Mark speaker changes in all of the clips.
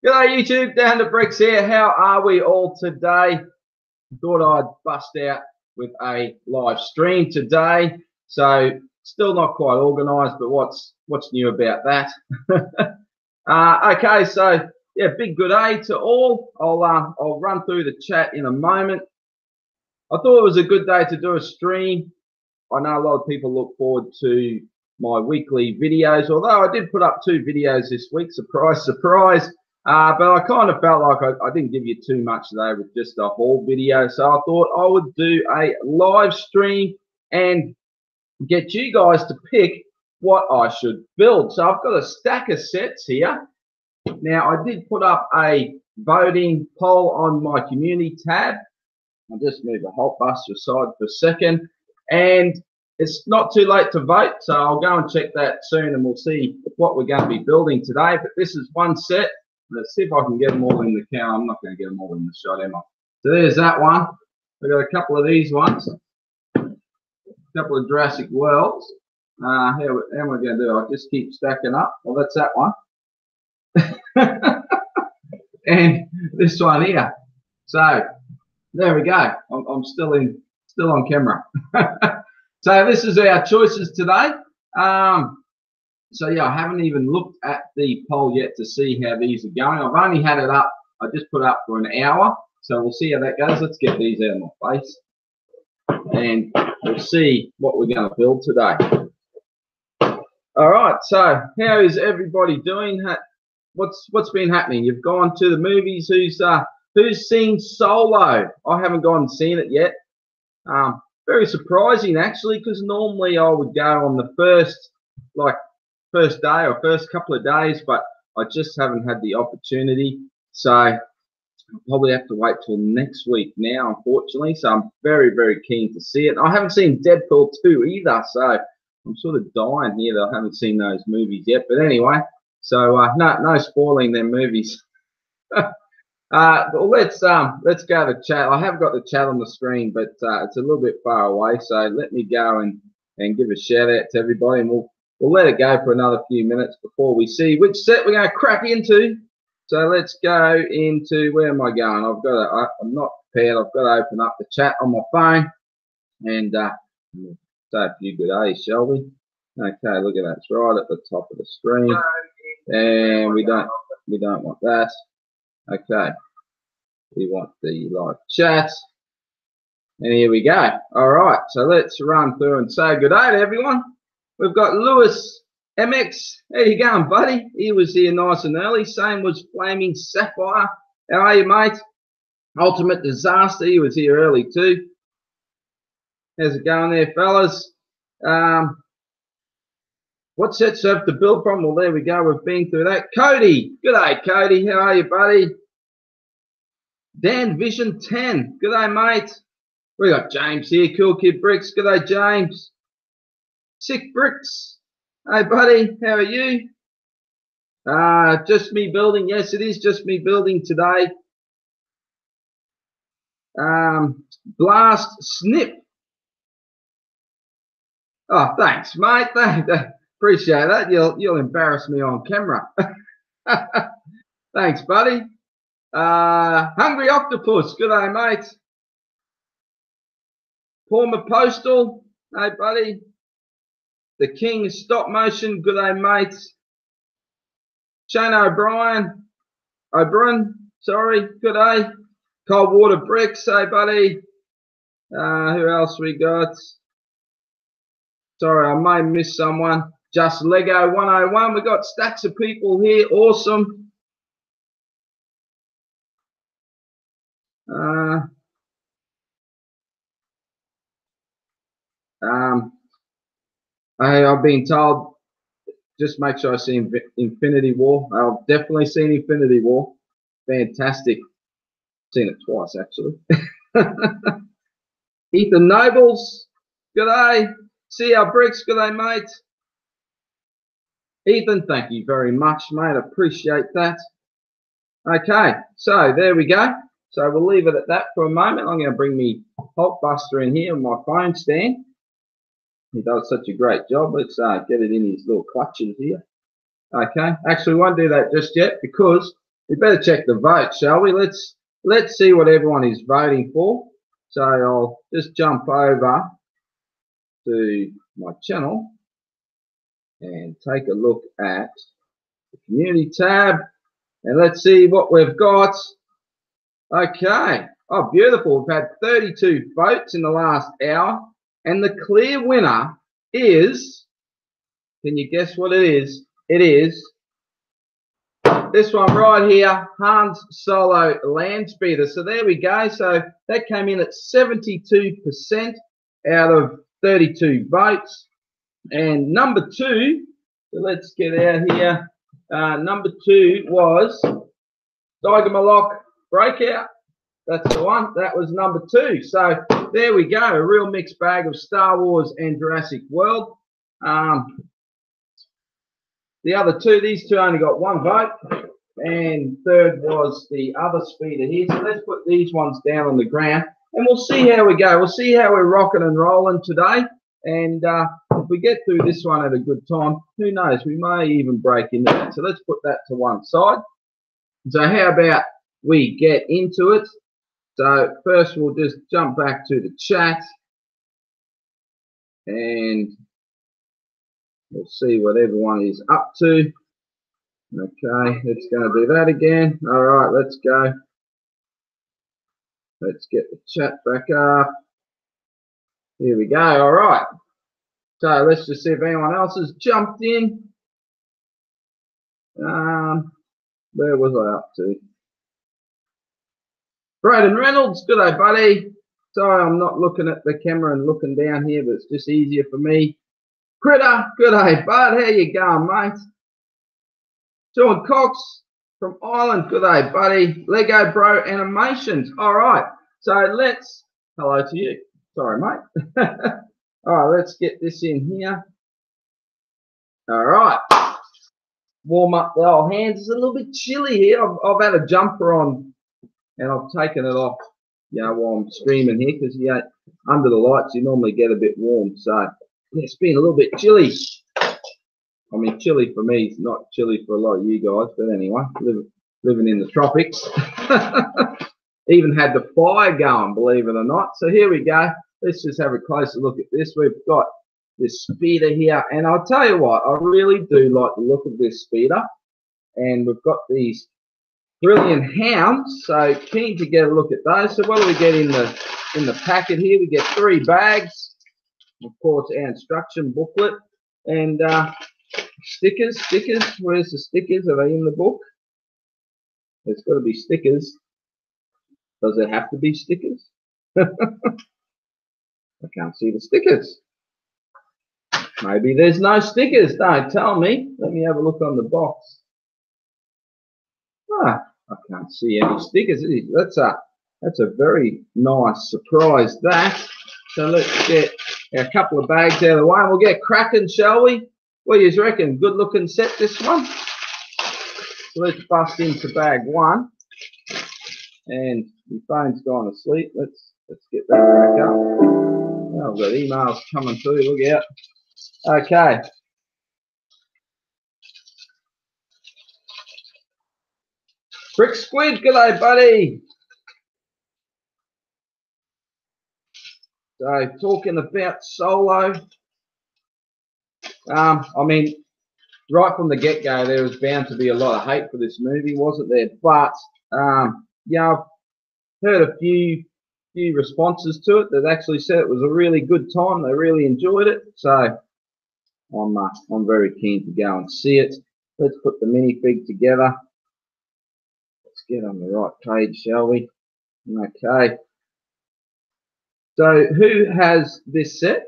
Speaker 1: G'day YouTube, Down to Bricks here. How are we all today? Thought I'd bust out with a live stream today. So still not quite organised, but what's new about that? Okay, so yeah, big good day to all. I'll run through the chat in a moment. I thought it was a good day to do a stream. I know a lot of people look forward to my weekly videos, although I did put up 2 videos this week, surprise, surprise. But I kind of felt like I didn't give you too much today with just a haul video. So I thought I would do a live stream and get you guys to pick what I should build. So I've got a stack of sets here. Now, I did put up a voting poll on my community tab. I'll just move the Hulk Buster aside for a second. And it's not too late to vote, so I'll go and check that soon and we'll see what we're going to be building today. But this is one set. Let's see if I can get them all in the camera. I'm not going to get them all in the shot, am I? So there's that one. We've got a couple of these ones. A couple of Jurassic Worlds. How am I going to do? I'll just keep stacking up. Well, that's that one. And this one here. So there we go. I'm still on camera. So this is our choices today. So yeah, I haven't even looked at the poll yet to see how these are going. I've only had it up. I just put it up for an hour. So we'll see how that goes. Let's get these out of my face. And we'll see what we're going to build today. All right. So how is everybody doing? What's been happening? You've gone to the movies. Who's seen Solo? I haven't gone and seen it yet. Very surprising actually, because normally I would go on the first day or first couple of days, but I just haven't had the opportunity. So I'll probably have to wait till next week now, unfortunately. So I'm very, very keen to see it. I haven't seen Deadpool 2 either, so I'm sort of dying here that I haven't seen those movies yet. But anyway, so no spoiling them movies. Well, let's go to chat. I have got the chat on the screen, but it's a little bit far away. So let me go and give a shout out to everybody, and we'll let it go for another few minutes before we see which set we're going to crack into. So let's go into, where am I going? I'm not prepared. I've got to open up the chat on my phone and say a few good days, shall we? Okay, look at that. It's right at the top of the screen, and we don't want that. Okay, we want the live chat, and here we go. All right, so let's run through and say good day to everyone. We've got Lewis MX. How you going, buddy? He was here nice and early. Same was Flaming Sapphire. How are you, mate? Ultimate Disaster. He was here early too. How's it going there, fellas? What sets have to build from? Well, there we go. We've been through that. Cody. Good day, Cody. How are you, buddy? Dan Vision 10. Good day, mate. We got James here. Cool Kid Bricks. Good day, James. Sick Bricks. Hey, buddy. How are you? Just me building. Yes, it is just me building today. Blast Snip. Oh, thanks, mate. Appreciate that. You'll embarrass me on camera. Thanks, buddy. Hungry Octopus. Good day, mate. Former Postal. Hey, buddy. The King Stop Motion. Good day, mate. Shane O'Brien. Sorry. Good day. Cold Water Bricks. Hey, buddy. Who else we got? Sorry, I may miss someone. Just Lego 101. We got stacks of people here. Awesome. I've been told just make sure I see Infinity War. I've definitely seen Infinity War. Fantastic. Seen it twice actually. Ethan Nobles. Good day. CL Bricks. Good day, mate. Ethan, thank you very much, mate. I appreciate that. Okay, so there we go. So we'll leave it at that for a moment. I'm going to bring me Hulk Buster in here on my phone stand. He does such a great job. Let's get it in his little clutches here. Okay, actually we won't do that just yet because we better check the vote, shall we? Let's see what everyone is voting for. So I'll just jump over to my channel and take a look at the community tab, and let's see what we've got. Okay. Oh, beautiful. We've had 32 votes in the last hour, and the clear winner is, can you guess what it is? It is this one right here, Hans Solo Land Speeder. So there we go. So that came in at 72% out of 32 votes. And number two, so let's get out here. Number two was Digamalock Breakout. That's the one. That was number two. So there we go. A real mixed bag of Star Wars and Jurassic World. The other two, these two only got one vote. And third was the other speeder here. So let's put these ones down on the ground and we'll see how we go. We'll see how we're rocking and rolling today. And if we get through this one at a good time, who knows? We may even break into that. So let's put that to one side. So how about we get into it? So first we'll just jump back to the chat and we'll see what everyone is up to. Okay, it's going to do that again. All right, let's go. Let's get the chat back up. Here we go. All right. So let's just see if anyone else has jumped in. Where was I up to? Braden Reynolds, good day, buddy. Sorry, I'm not looking at the camera and looking down here, but it's just easier for me. Critter, good day, bud. How you going, mate? Sean Cox from Ireland, good day, buddy. Lego Bro Animations. All right, so let's, hello to you. Sorry, mate. All right, let's get this in here. All right, warm up the old hands. It's a little bit chilly here. I've had a jumper on and I've taken it off, you know, while I'm streaming here because under the lights you normally get a bit warm. So yeah, it's been a little bit chilly. I mean, chilly for me is not chilly for a lot of you guys, but anyway, living in the tropics. Even had the fire going, believe it or not. So here we go. Let's just have a closer look at this. We've got this speeder here, and I'll tell you what, I really do like the look of this speeder. And we've got these brilliant hounds, so keen to get a look at those. So what do we get in the packet here? We get 3 bags, of course, our instruction booklet, and stickers. Where's the stickers? Are they in the book? There's got to be stickers. Does there have to be stickers? I can't see the stickers. Maybe there's no stickers. Don't tell me. Let me have a look on the box. Ah, I can't see any stickers. That's a very nice surprise, that. So let's get a couple of bags out of the way and we'll get cracking, shall we? What do you reckon? Good looking set, this one. So let's bust into bag 1. And my phone's gone to sleep. Let's get that back up. Oh, I've got emails coming through. Look out. Okay. Brick Squid, g'day, buddy. So talking about Solo. I mean, right from the get-go, there was bound to be a lot of hate for this movie, wasn't there? But yeah, I've heard a few responses to it that actually said it was a really good time. They really enjoyed it. So I'm very keen to go and see it. Let's put the minifig together. Let's get on the right page, shall we? Okay. So who has this set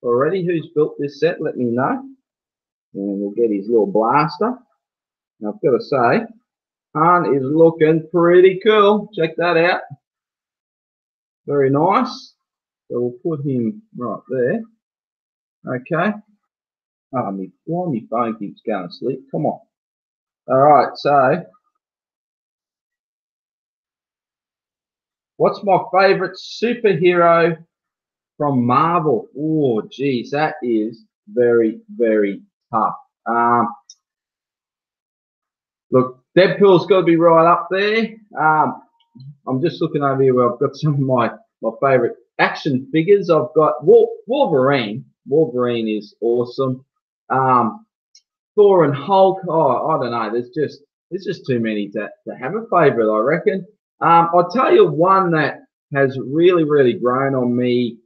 Speaker 1: already? Who's built this set? Let me know. And we'll get his little blaster. Now, I've got to say, Han is looking pretty cool. Check that out. Very nice. So we'll put him right there. Okay. Oh, why my phone keeps going to sleep? Come on. All right, so what's my favorite superhero from Marvel? Oh, geez, that is very, very tough. Look, Deadpool's got to be right up there. I'm just looking over here where I've got some of my favourite action figures. I've got Wolverine. Wolverine is awesome. Thor and Hulk. Oh, I don't know. There's just too many to have a favourite, I reckon. I'll tell you one that has really grown on me.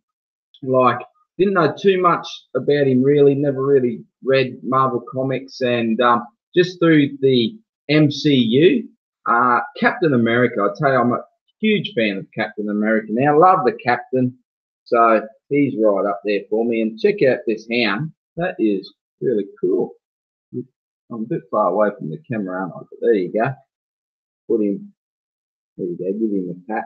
Speaker 1: Like, didn't know too much about him really. Never really read Marvel comics, and just through the MCU, Captain America. I tell you, I'm a huge fan of Captain America now. Love the Captain, so he's right up there for me. And check out this hound. That is really cool. I'm a bit far away from the camera, aren't I? But there you go. Put him. There you go. Give him a pat.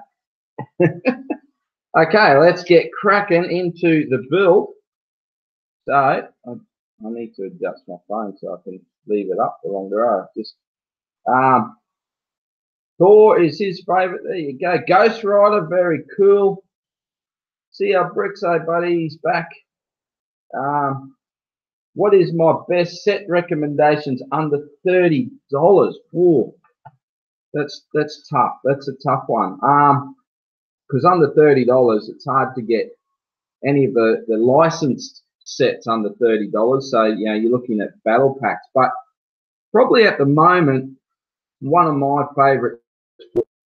Speaker 1: Okay, let's get cracking into the build. So I need to adjust my phone so I can leave it up for longer. Just Thor is his favourite. There you go. Ghost Rider, very cool. See our Brixo buddy, he's back. What is my best set recommendations under $30? Whoa, that's tough. That's a tough one. Because under $30, it's hard to get any of the licensed sets under $30. So you know you're looking at battle packs. But probably at the moment, one of my favourites,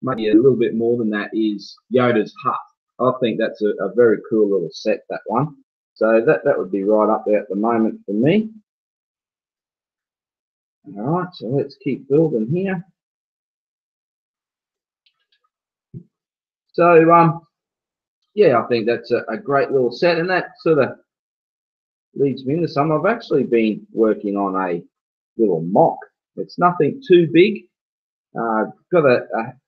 Speaker 1: maybe a little bit more than that, is Yoda's Hut. I think that's a very cool little set, that one. So that would be right up there at the moment for me. All right, so let's keep building here. So yeah, I think that's a great little set, and that sort of leads me into some. I've actually been working on a little mock. It's nothing too big.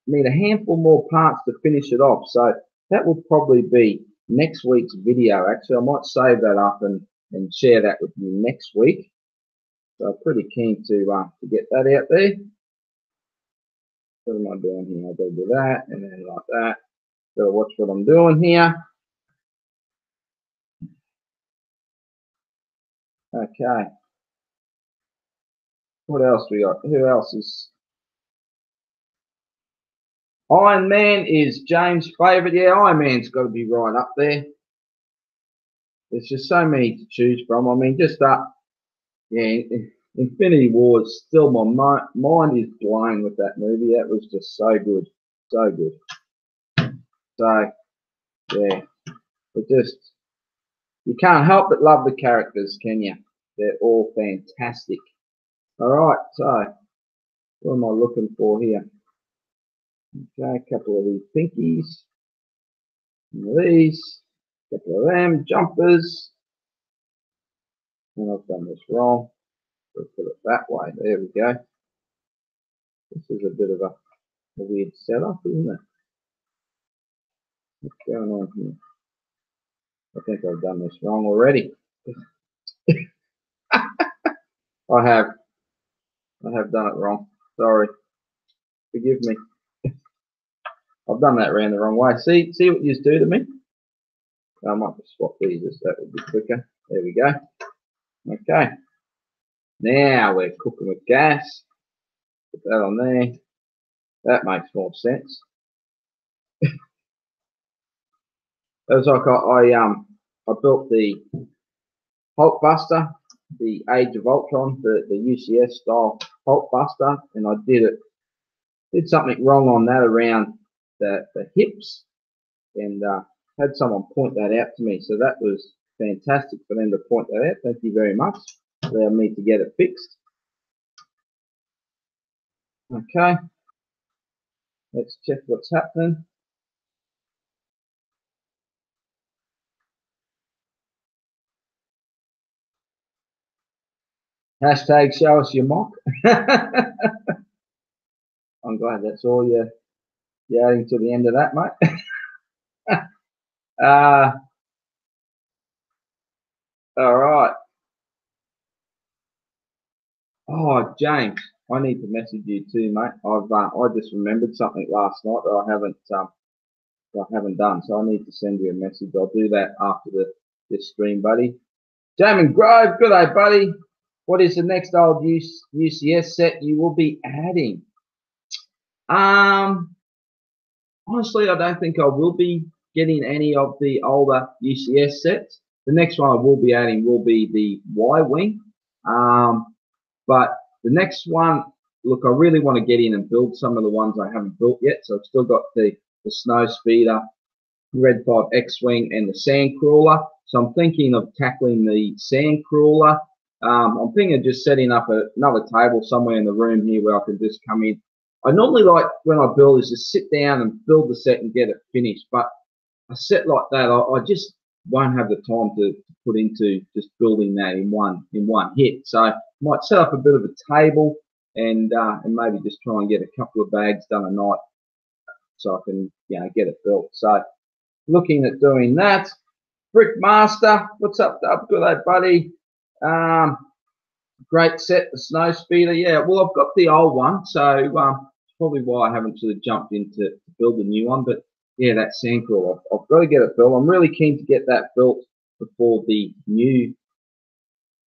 Speaker 1: Need a handful more parts to finish it off, so that will probably be next week's video. Actually, I might save that up and share that with you next week. So I'm pretty keen to get that out there. What am I doing here? I've got to do that, and then like that. Got to watch what I'm doing here. Okay. What else we got? Who else is? Iron Man is James' favourite. Yeah, Iron Man's got to be right up there. There's just so many to choose from. I mean, just yeah, Infinity War is still, my mind is blown with that movie. That was just so good, so good. So yeah, you can't help but love the characters, can you? They're all fantastic. All right, so what am I looking for here? Okay, a couple of these pinkies, and these, a couple of them jumpers. And I've done this wrong. Let's put it that way. There we go. This is a bit of a weird setup, isn't it? What's going on here? I think I've done this wrong already. I have done it wrong. Sorry. Forgive me. I've done that around the wrong way. See what you do to me? I might just swap these, that would be quicker. There we go. Okay. Now we're cooking with gas. Put that on there. That makes more sense. It was like I built the Hulkbuster, the Age of Ultron, the UCS style Hulkbuster, and I did something wrong on that around the hips, and had someone point that out to me. So that was fantastic for them to point that out. Thank you very much. Allowed me to get it fixed. Okay, let's check what's happening. Hashtag show us your mock. I'm glad that's all you're adding to the end of that, mate. All right. Oh, James, I need to message you too, mate. I just remembered something last night that I haven't done, so I need to send you a message. I'll do that after this stream, buddy. Jamin Grove, good day, buddy. What is the next old UCS set you will be adding? Honestly, I don't think I will be getting any of the older UCS sets. The next one I will be adding will be the Y-Wing. But the next one, look, I really want to get in and build some of the ones I haven't built yet. So I've still got the Snow Speeder, Red 5 X-Wing, and the Sand Crawler. So I'm thinking of tackling the Sand Crawler. I'm thinking of just setting up another table somewhere in the room here where I can just come in. I normally like when I build is just sit down and build the set and get it finished. But a set like that, I just won't have the time to put into just building that in one hit. So I might set up a bit of a table and maybe just try and get a couple of bags done a night so I can get it built. So looking at doing that. Brickmaster, what's up, Dub? Good day, buddy. Great set, the Snow Speeder. Yeah, well, I've got the old one, so probably why I haven't sort of jumped in to build a new one. But yeah, that Sandcrawler, I've got to get it built. I'm really keen to get that built before the new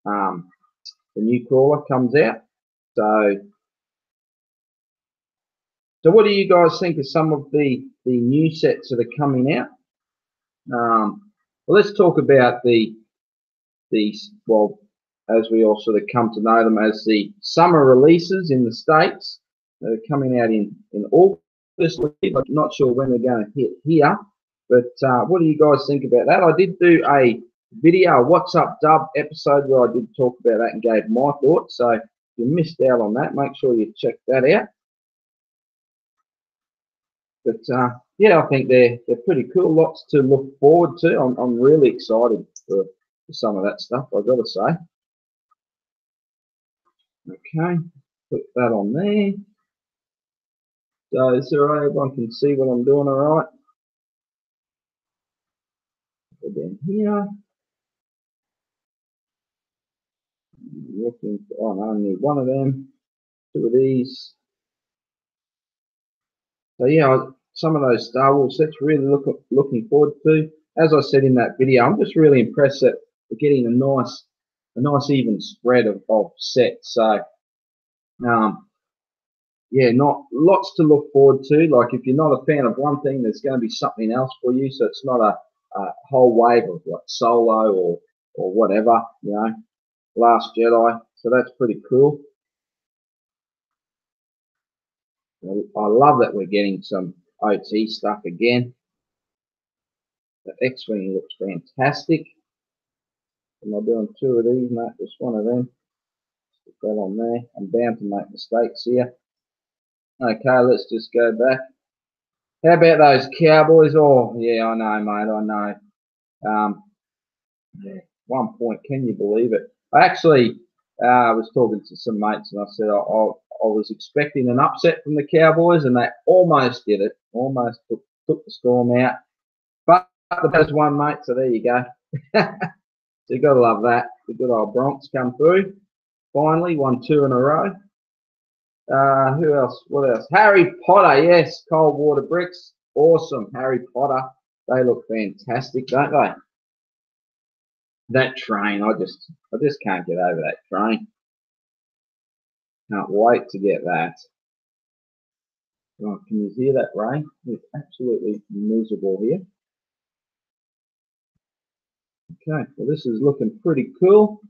Speaker 1: crawler comes out. So what do you guys think of some of the new sets that are coming out? Well, let's talk about well, as we all sort of come to know them as the summer releases in the States. They're coming out in August. I'm not sure when they're going to hit here, but what do you guys think about that? I did do a video, a What's Up Dub episode where I did talk about that and gave my thoughts. So if you missed out on that, make sure you check that out. But yeah, I think they're pretty cool. Lots to look forward to. I'm really excited for some of that stuff, I've got to say. Okay, put that on there. So is there right? Everyone can see what I'm doing all right. Go down here. Looking for, I only need one of them. Two of these. So yeah, some of those Star Wars sets really looking forward to. As I said in that video, I'm just really impressed that we're getting a nice even spread of sets. So yeah, not lots to look forward to. Like if you're not a fan of one thing, there's going to be something else for you. So it's not a whole wave of like Solo or whatever, Last Jedi. So that's pretty cool. I love that we're getting some OT stuff again. The X-Wing looks fantastic. Am I doing two of these? No, just one of them. Put that on there. I'm bound to make mistakes here. Okay, let's just go back. How about those Cowboys? Oh, yeah, I know, mate, I know. Yeah, 1 point, can you believe it? I actually was talking to some mates and I said I was expecting an upset from the Cowboys and they almost did it. Almost took the Storm out. But the best one, mate, so there you go. So you got to love that. The good old Bronx come through. Finally, won 2 in a row. Who else? What else? Harry Potter, yes. Cold Water Bricks. Awesome. Harry Potter. They look fantastic, don't they? That train, I just can't get over that train. Can't wait to get that. Oh, can you hear that rain? It's absolutely miserable here. Okay, well this is looking pretty cool.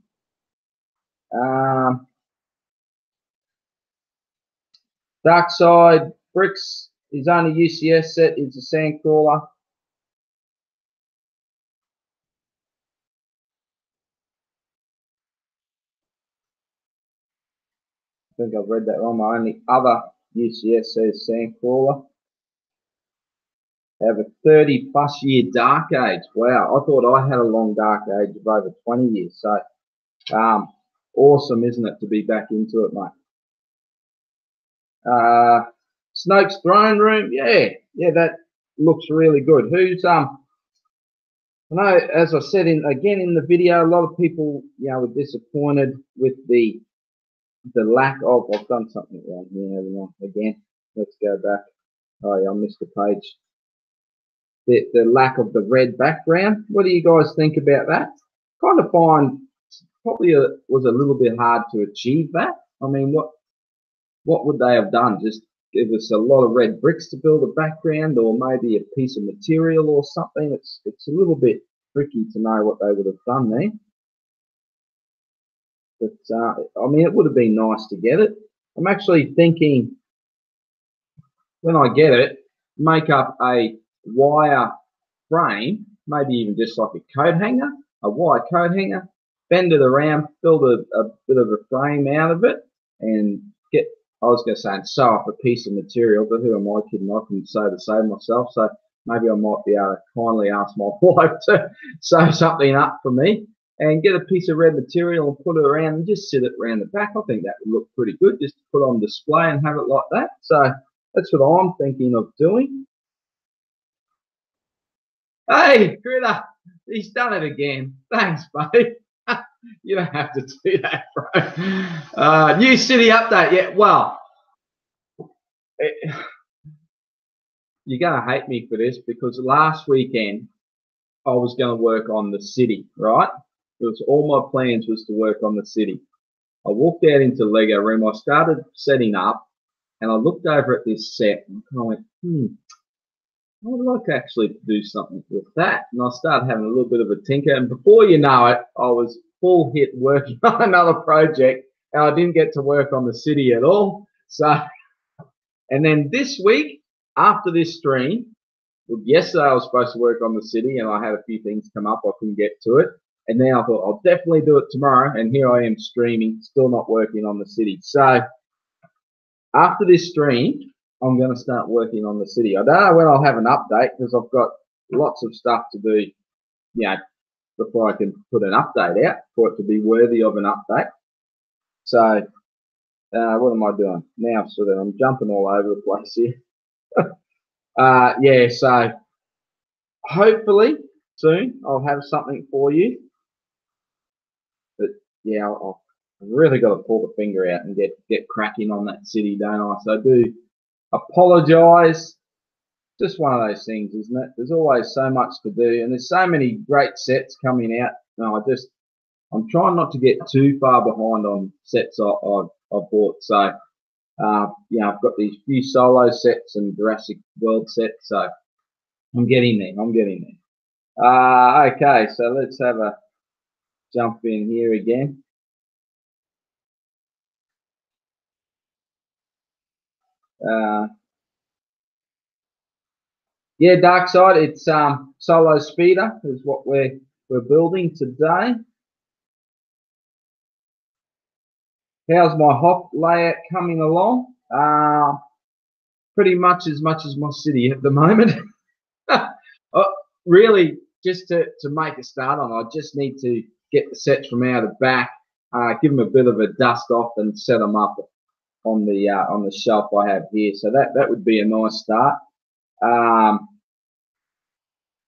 Speaker 1: Dark Side Bricks, his only UCS set is a Sandcrawler. I think I've read that wrong. My only other UCS says Sandcrawler. Have a 30+ year dark age. Wow, I thought I had a long dark age of over 20 years. So awesome, isn't it, to be back into it, mate? Snoke's Throne Room, yeah, that looks really good. Who's I know, as I said again in the video, a lot of people were disappointed with the lack of. I've done something wrong here again. Let's go back. Oh yeah, I missed the page. The lack of the red background. What do you guys think about that? Kind of find probably was a little bit hard to achieve that. I mean, what would they have done? Just give us a lot of red bricks to build a background, or maybe a piece of material or something. It's a little bit tricky to know what they would have done there. But I mean, it would have been nice to get it. I'm actually thinking, when I get it, make up a wire frame, maybe even just like a coat hanger, a wire coat hanger, bend it around, build a bit of a frame out of it, and get, I was going to say, and sew up a piece of material, but who am I kidding? I can sew to save myself, so maybe I might be able to kindly ask my wife to sew something up for me, and get a piece of red material and put it around and just sit it around the back. I think that would look pretty good, just to put on display and have it like that. So that's what I'm thinking of doing. Hey, Critter, he's done it again. Thanks, buddy. You don't have to do that, bro. New city update. Yeah, well, you're going to hate me for this, because last weekend I was going to work on the city, right? Because all my plans was to work on the city. I walked out into Lego room. I started setting up, and I looked over at this set and kind of went, I would like actually do something with that. And I started having a little bit of a tinker, and before you know it, I was full hit working on another project, and I didn't get to work on the city at all. So, and then this week, after this stream, yesterday I was supposed to work on the city, and I had a few things come up. I couldn't get to it. And then I thought, I'll definitely do it tomorrow. And here I am streaming, still not working on the city. So after this stream, I'm going to start working on the city. I don't know when I'll have an update, because I've got lots of stuff to do, you know, before I can put an update out, for it to be worthy of an update. So what am I doing now? So that I'm jumping all over the place here. Yeah, so hopefully soon I'll have something for you. But yeah, I've really got to pull the finger out and get cracking on that city, don't I? So I do apologise. Just one of those things, isn't it? There's always so much to do, and there's so many great sets coming out. No, I'm trying not to get too far behind on sets I've bought. So yeah, I've got these few solo sets and Jurassic World sets, so I'm getting there. Okay, so let's have a jump in here again. Yeah, Dark Side, it's Solo Speeder is what we're building today. How's my hop layout coming along? Pretty much as my city at the moment. Really, just to make a start on, I just need to get the sets from out of back, give them a bit of a dust off, and set them up on the shelf I have here. So that would be a nice start.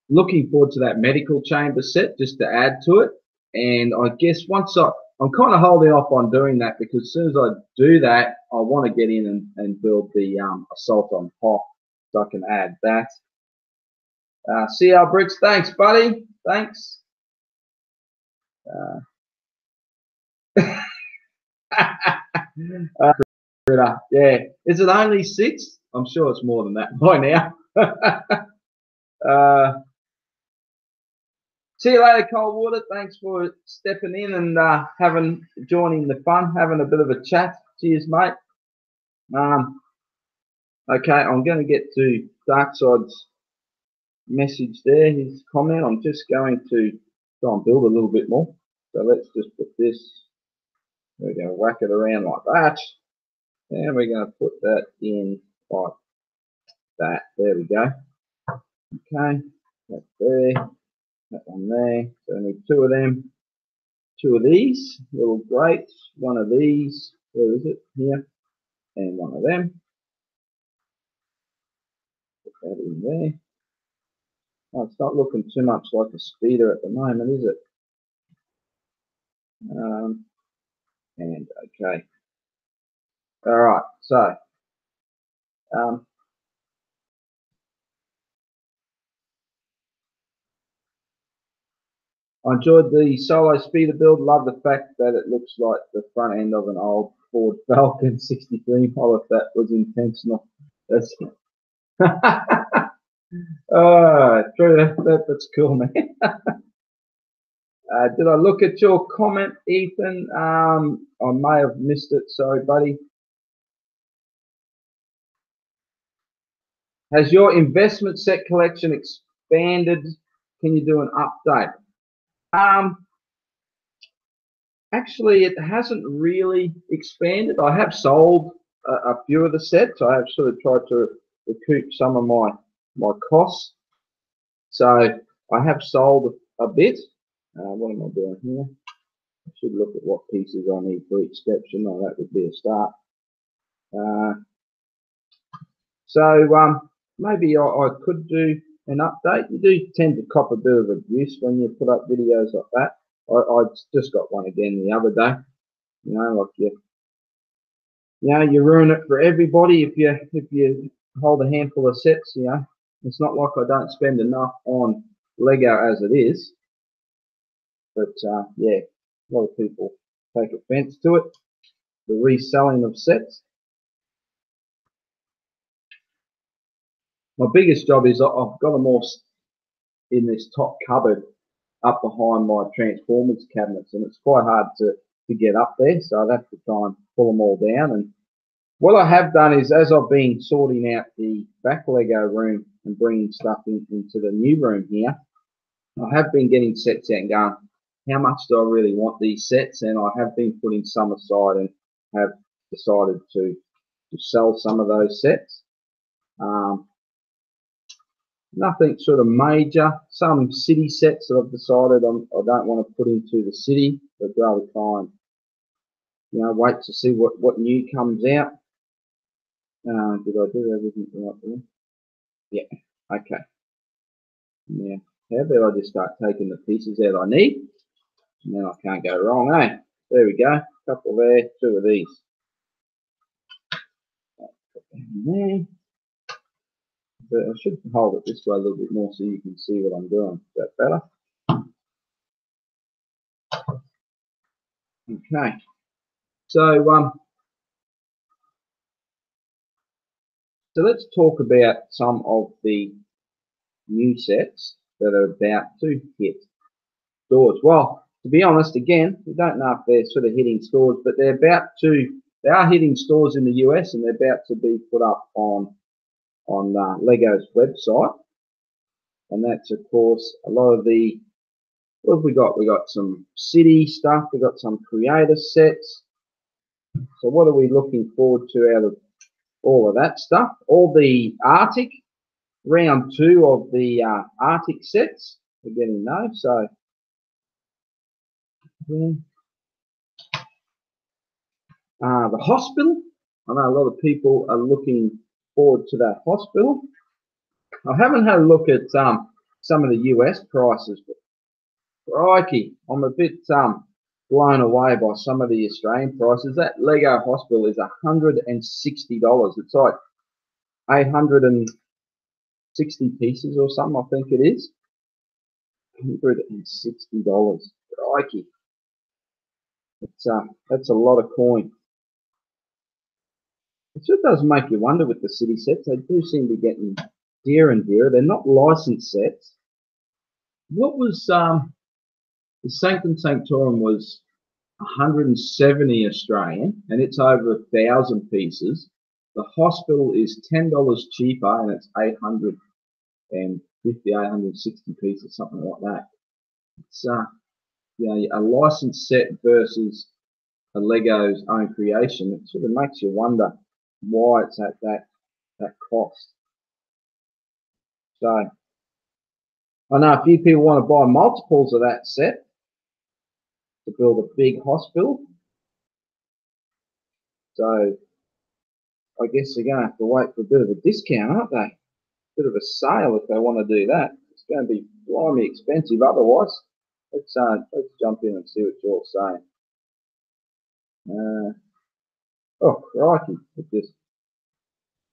Speaker 1: Looking forward to that medical chamber set, just to add to it. And I guess I'm kind of holding off on doing that, because as soon as I do that, I want to get in and build the assault on Hoth, so I can add that. CL Bricks, thanks, buddy. Thanks. Yeah, is it only 6? I'm sure it's more than that by now. See you later, Coldwater. Thanks for stepping in and joining the fun, having a bit of a chat. Cheers, mate. Okay, I'm going to get to Darkside's message there, his comment. I'm just going to try and build a little bit more. So let's just put this, we're going to whack it around like that. And we're going to put that in like that. There we go. Okay, that's there. That one there. So I need 2 of them. 2 of these little grates. 1 of these. Where is it? Here. And 1 of them. Put that in there. Oh, it's not looking too much like a speeder at the moment, is it? And okay. All right. So I enjoyed the solo speeder build. Love the fact that it looks like the front end of an old Ford Falcon 63 model, if that was intentional. That's oh, true. That's cool, man. Did I look at your comment, Ethan? I may have missed it. Sorry, buddy. Has your investment set collection expanded? Can you do an update? Actually, it hasn't really expanded. I have sold a few of the sets. I have sort of tried to recoup some of my costs. So I have sold a bit. What am I doing here? I should look at what pieces I need for each step. Shouldn't I? That would be a start. So maybe I could do an update. You do tend to cop a bit of abuse when you put up videos like that. I just got one again the other day. You know, like you ruin it for everybody if you hold a handful of sets. You know, it's not like I don't spend enough on Lego as it is, but yeah, a lot of people take offence to it. The reselling of sets. My biggest job is I've got them all in this top cupboard up behind my Transformers cabinets, and it's quite hard to get up there, so I'd have to try and pull them all down. And what I have done is, as I've been sorting out the back Lego room and bringing stuff into the new room here, I have been getting sets out and going, how much do I really want these sets? And I have been putting some aside and have decided to sell some of those sets. Nothing sort of major. Some city sets that I've decided I don't want to put into the city, but rather try and wait to see what new comes out. Did I do everything right there? Yeah. Okay. Now, how about I just start taking the pieces out I need, and then I can't go wrong, eh? There we go. A couple there, two of these. Put them there. But I should hold it this way a little bit more so you can see what I'm doing. Is that better? Okay. So let's talk about some of the new sets that are about to hit stores. Well, to be honest, again, we don't know if they're sort of hitting stores, but they are hitting stores in the US, and they're about to be put up on Lego's website. And that's, of course, a lot of the, what have we got? We got some city stuff. We got some creator sets. So what are we looking forward to out of all of that stuff? All the Arctic, round 2 of the Arctic sets. We're getting those. So the hospital. I know a lot of people are looking forward to that hospital. I haven't had a look at some of the US prices, but crikey, I'm a bit blown away by some of the Australian prices. That Lego hospital is $160. It's like 860 pieces or something, I think it is. $160. Crikey. That's a lot of coin. It sure does make you wonder with the city sets. They do seem to be getting dearer and dearer. They're not licensed sets. What was the Sanctum Sanctorum was 170 Australian, and it's over 1,000 pieces. The hospital is $10 cheaper, and it's 850, 860 pieces, something like that. It's a licensed set versus a Lego's own creation. It sort of makes you wonder why it's at that cost. So I know a few people want to buy multiples of that set to build a big hospital. So I guess they're going to have to wait for a bit of a discount, aren't they? A bit of a sale if they want to do that. It's going to be blimey expensive otherwise. Let's jump in and see what you're saying. Oh crikey! It just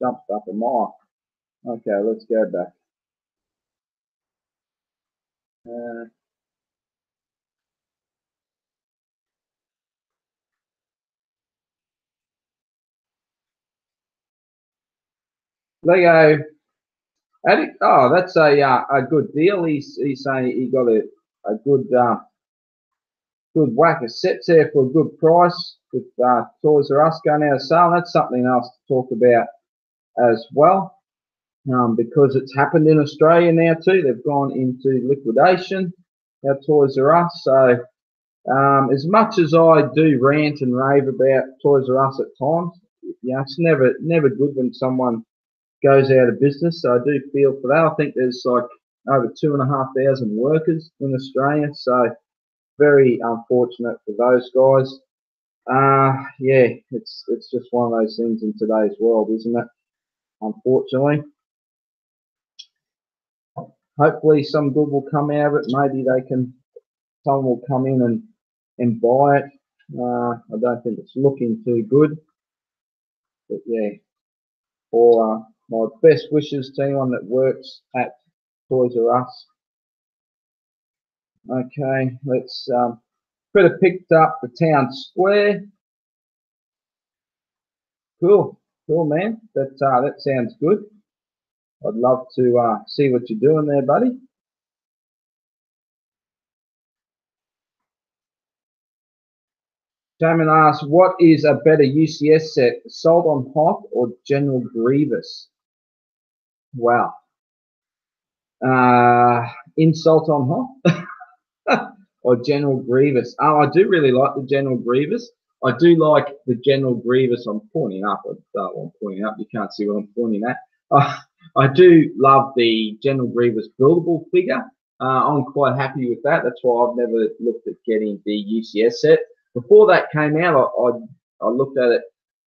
Speaker 1: jumped up a mile. Okay, let's go back. They go, oh, that's a good deal. He's saying he got a good good whack of sets there for a good price with Toys R Us going out of sale. That's something else to talk about as well, because it's happened in Australia now too. They've gone into liquidation, our Toys R Us. So as much as I do rant and rave about Toys R Us at times, it's never good when someone goes out of business. So I do feel for that. I think there's like over 2,500 workers in Australia. So very unfortunate for those guys. Yeah, it's just one of those things in today's world, isn't it? Unfortunately. Hopefully some good will come out of it. Maybe someone will come in and buy it. I don't think it's looking too good. But yeah, for my best wishes to anyone that works at Toys R Us. Okay, let's could have picked up the town square. Cool, man. That sounds good. I'd love to see what you're doing there, buddy. Damon asks, what is a better UCS set, Assault on Hoth or General Grievous? Wow. Insult on Hoth or General Grievous? Oh, I do really like the General Grievous. I do like the General Grievous. I'm pointing up. I'm pointing up. You can't see what I'm pointing at. I do love the General Grievous buildable figure. I'm quite happy with that. That's why I've never looked at getting the UCS set. Before that came out, I looked at it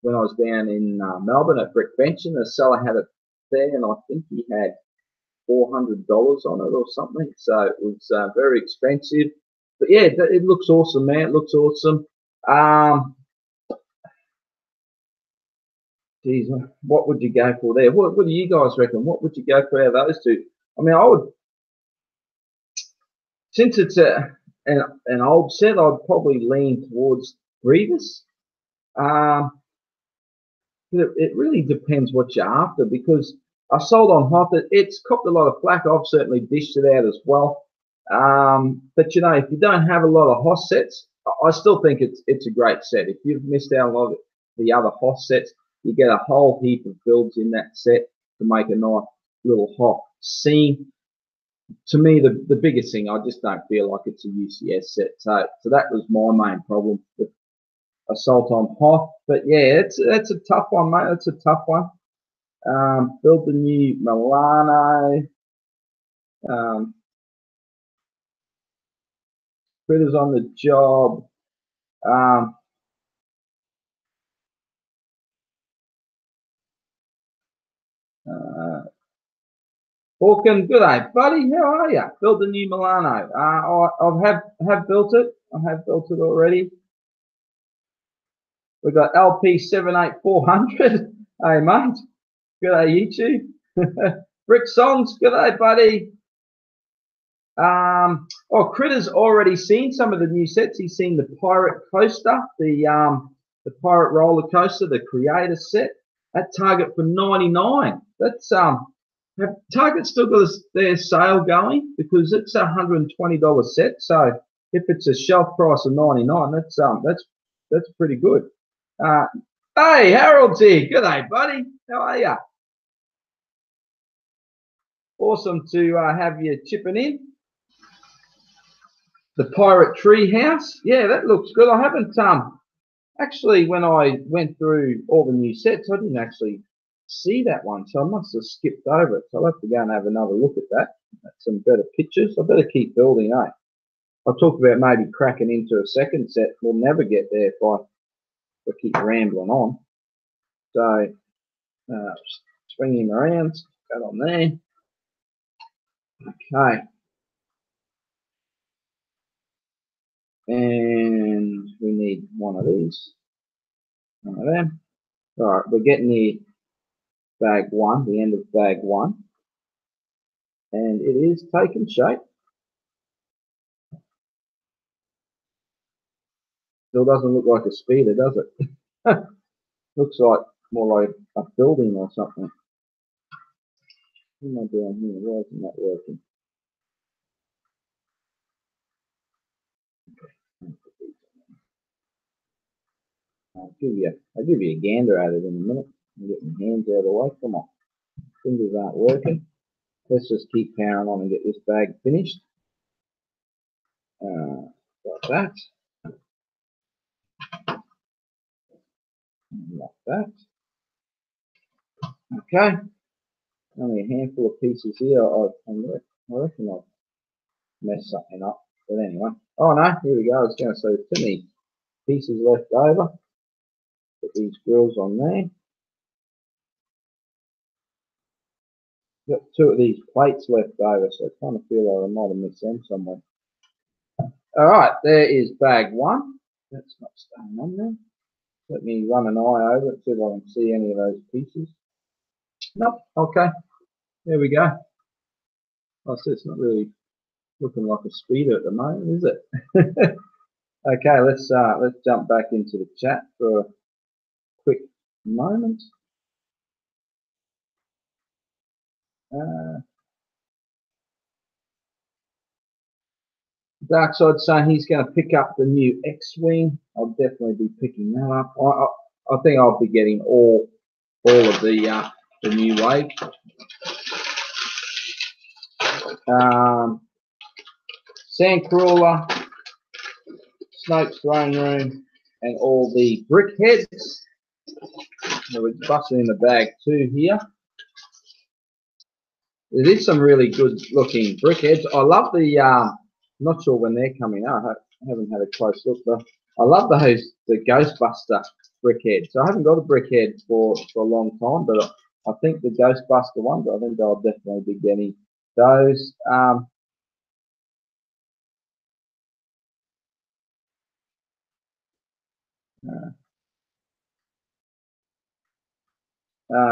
Speaker 1: when I was down in Melbourne at Brickvention. The seller had it there, and I think he had $400 on it or something. So it was very expensive. But yeah, it looks awesome, man. It looks awesome. Geez, what would you go for there? What do you guys reckon? What would you go for out of those two? I mean, I would, since it's an old set, I'd probably lean towards Grievous. It really depends what you're after, because Assault on Hoth, it's copped a lot of flack. I've certainly dished it out as well. But if you don't have a lot of Hoth sets, I still think it's a great set. If you've missed out on a lot of the other Hoth sets, you get a whole heap of builds in that set to make a nice little Hoth scene. To me, the biggest thing, I just don't feel like it's a UCS set. So that was my main problem with Assault on Hoth. But yeah, it's a tough one, mate. It's a tough one. Build the new Milano. Critters on the job. Hawken, good day, buddy. How are you? Build the new Milano. I have built it. I have built it already. We've got LP 78400. Hey, mate. Good day, YouTube. Brick Songs, good day, buddy. Critter's already seen some of the new sets. He's seen the Pirate Coaster, the Pirate Roller Coaster, the Creator set. At Target for 99. That's have Target still got their sale going, because it's a $120 set. So if it's a shelf price of 99, that's pretty good. Hey, Harold's here. Good day, buddy. How are you? Awesome to have you chipping in. The Pirate Treehouse. Yeah, that looks good. I haven't actually, when I went through all the new sets, I didn't actually see that one, so I must have skipped over it. So I'll have to go and have another look at that. That's some better pictures. I better keep building, eh? I talked about maybe cracking into a second set. We'll never get there if I keep rambling on. So swing him around. Got on there. Okay. And we need one of these. One of them. All right, we're getting the bag one, the end of bag one. And it is taking shape. Still doesn't look like a speeder, does it? Looks like more like a building or something. am I doing here? Why isn't that working? I'll give you a gander at it in a minute. I'm getting my hands out of the way. Come on. Fingers aren't working. Let's just keep powering on and get this bag finished. Like that. Like that. Okay. Only a handful of pieces here. I reckon I'll mess something up. But anyway. Oh no, here we go. I was going to say there's too many pieces left over. Put these grills on there. Got two of these plates left over, so I kind of feel like I might have missed them somewhere. Alright, there is bag one. That's not staying on there. Let me run an eye over it, see if I can see any of those pieces. Nope, okay. There we go. I said it's not really looking like a speeder at the moment, is it? Okay, let's jump back into the chat for a quick moment. Darkside saying he's going to pick up the new X-Wing. I'll definitely be picking that up. I think I'll be getting all of the new wave. Sandcrawler, Snoke's throne room, and all the brick heads. We're busting in the bag too here. There is some really good looking brick heads. I love the not sure when they're coming out. I haven't had a close look, but I love the Ghostbuster brick head. So I haven't got a brick head for a long time, but I think the Ghostbuster ones, I think I'll definitely be getting those.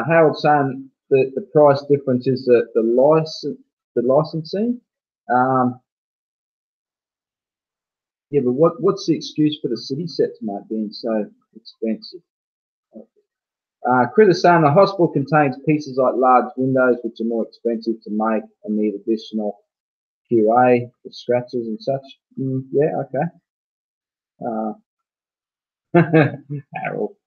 Speaker 1: Harold saying that the price difference is the licensing. Yeah, but what's the excuse for the city sets, mate, being so expensive? Critter saying the hospital contains pieces like large windows, which are more expensive to make and need additional QA for scratches and such. Yeah, okay. Harold.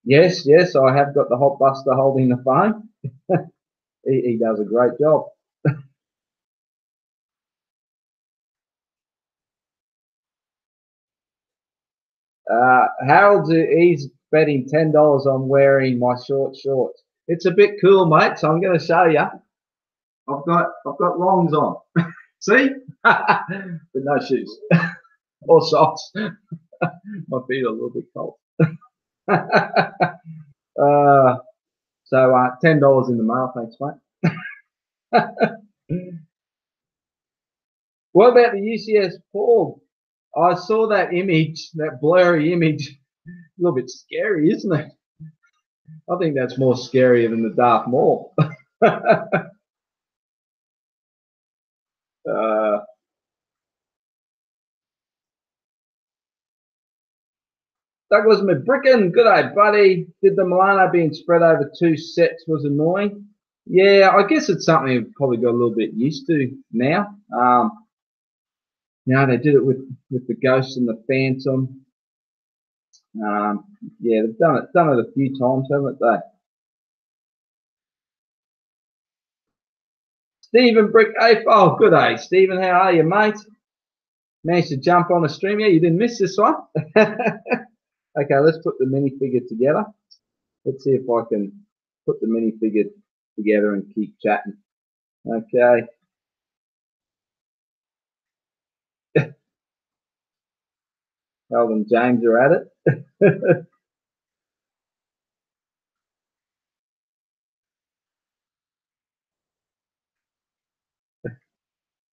Speaker 1: Yes, I have got the hot buster holding the phone. He does a great job. Harold, he's betting $10 on wearing my short shorts. It's a bit cool, mate. So I'm going to show you. I've got longs on. See, with no shoes or socks. My feet are a little bit cold. So $10 in the mail, thanks, mate. What about the UCS Paul? I saw that image, that blurry image. A little bit scary, isn't it? I think that's more scarier than the Darth Maul. Douglas McBricken, good day, buddy. Did the Milano being spread over 2 sets was annoying? Yeah, I guess it's something we've probably got a little bit used to now. They did it with the Ghost and the Phantom. Yeah, they've done it a few times, haven't they? Stephen Brick Ape. Oh, good day, Stephen. How are you, mate? Managed to jump on a stream. Yeah, you didn't miss this one. Okay, let's put the minifigure together. Let's see if I can put the minifigure together and keep chatting. Okay. Harold and James are at it.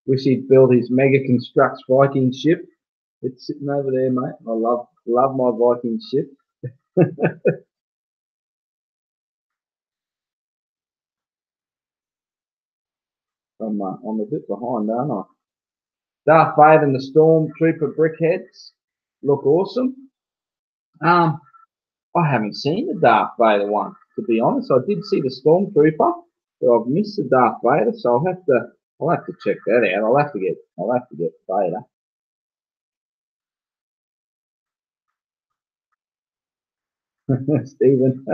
Speaker 1: Wish he'd build his Mega Constructs Viking ship. It's sitting over there, mate. I love my Viking ship. I'm a bit behind, aren't I? Darth Vader and the Stormtrooper brickheads look awesome. I haven't seen the Darth Vader one, to be honest. I did see the Stormtrooper, but I've missed the Darth Vader, so I'll have to check that out. I'll have to get Vader. Stephen,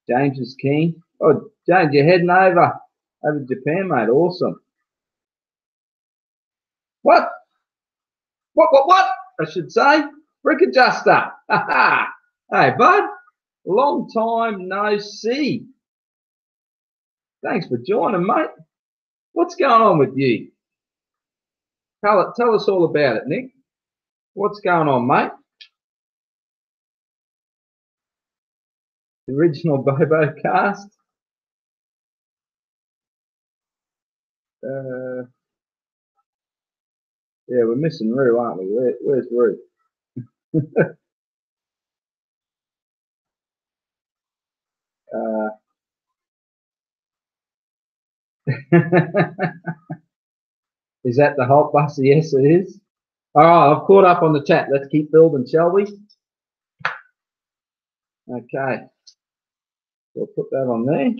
Speaker 1: James is keen. Oh, James, you're heading over to Japan, mate. Awesome. What? What? I should say, brick adjuster. Hey, bud. Long time no see. Thanks for joining, mate. What's going on with you? Tell us all about it, Nick. What's going on, mate? The original Bobo cast. Yeah, we're missing Roo, aren't we? Where's Roo? Is that the hot bus? Yes, it is. All right, I've caught up on the chat. Let's keep building, shall we? Okay. We'll put that on there.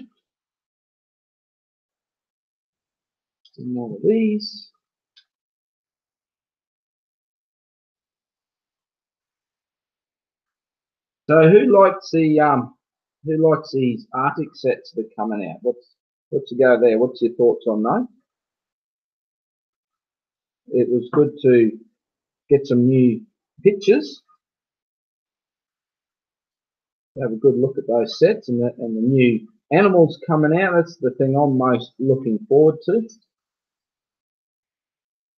Speaker 1: Some more of these. So who likes these Arctic sets that are coming out? What's the go there? What's your thoughts on those? It was good to get some new pictures. Have a good look at those sets and the new animals coming out. That's the thing I'm most looking forward to.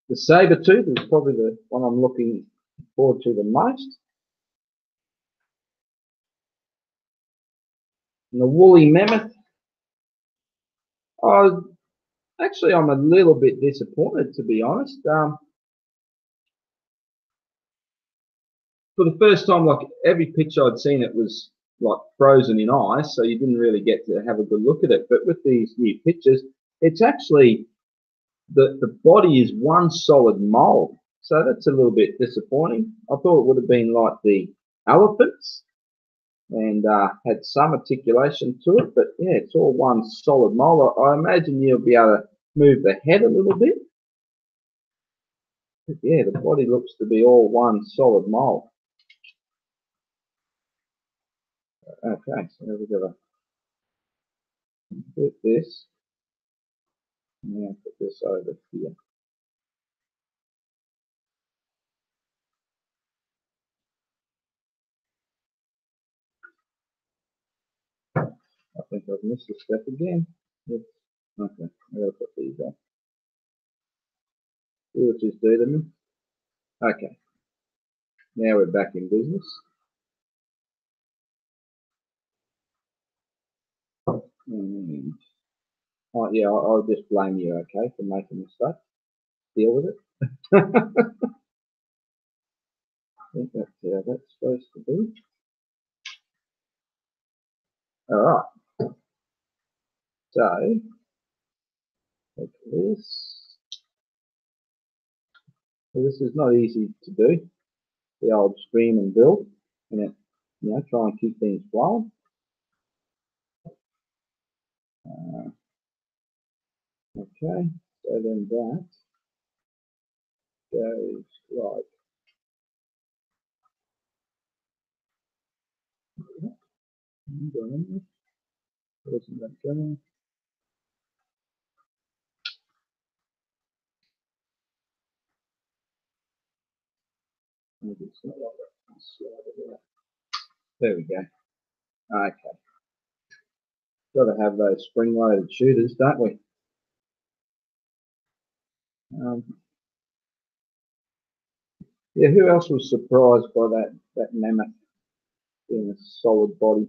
Speaker 1: The saber-tooth is probably the one I'm looking forward to the most. And the woolly mammoth. Actually, I'm a little bit disappointed, to be honest. For the first time, like every picture I'd seen, it was like frozen in ice, so you didn't really get to have a good look at it. But with these new pictures, it's actually the body is one solid mold, so that's a little bit disappointing. I thought it would have been like the elephants and had some articulation to it, but yeah, it's all one solid mold. I imagine you'll be able to move the head a little bit. But yeah, the body looks to be all one solid mold. Okay, so we've got to put this, and now put this over here. I think I've missed a step again. Oops. Okay, I gotta put these on. See what just do to me. Okay, now we're back in business. And, oh yeah, I'll just blame you, okay, for making a mistake. Deal with it. I think that's how that's supposed to be. All right. So take this. So this is not easy to do. The old stream and build, and it, try and keep things flowing. Okay, so then that goes like that. Where's that going? Maybe it's not like that. Slide it out. There we go. Okay. Got to have those spring-loaded shooters, don't we? Yeah, who else was surprised by that mammoth being a solid body?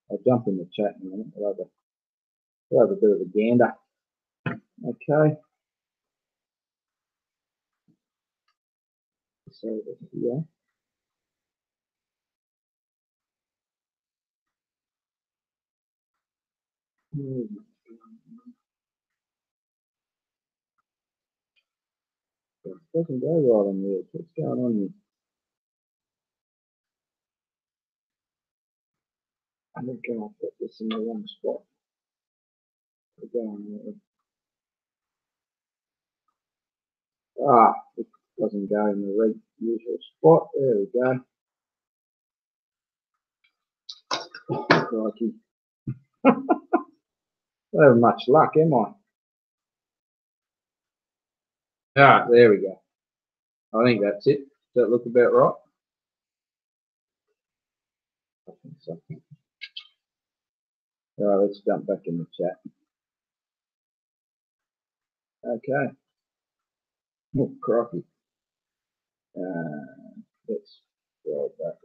Speaker 1: I'll jump in the chat in a minute. We'll have a bit of a gander. Okay. So yeah. It doesn't go right on the edge. What's going on here? I think I put this in the wrong spot. Ah, it doesn't go in the right usual spot. There we go. Crikey. Not having much luck, am I? Alright, there we go. I think that's it. Does that look about right? I think so. Alright, let's jump back in the chat. Okay. Oh, crikey. Let's roll back.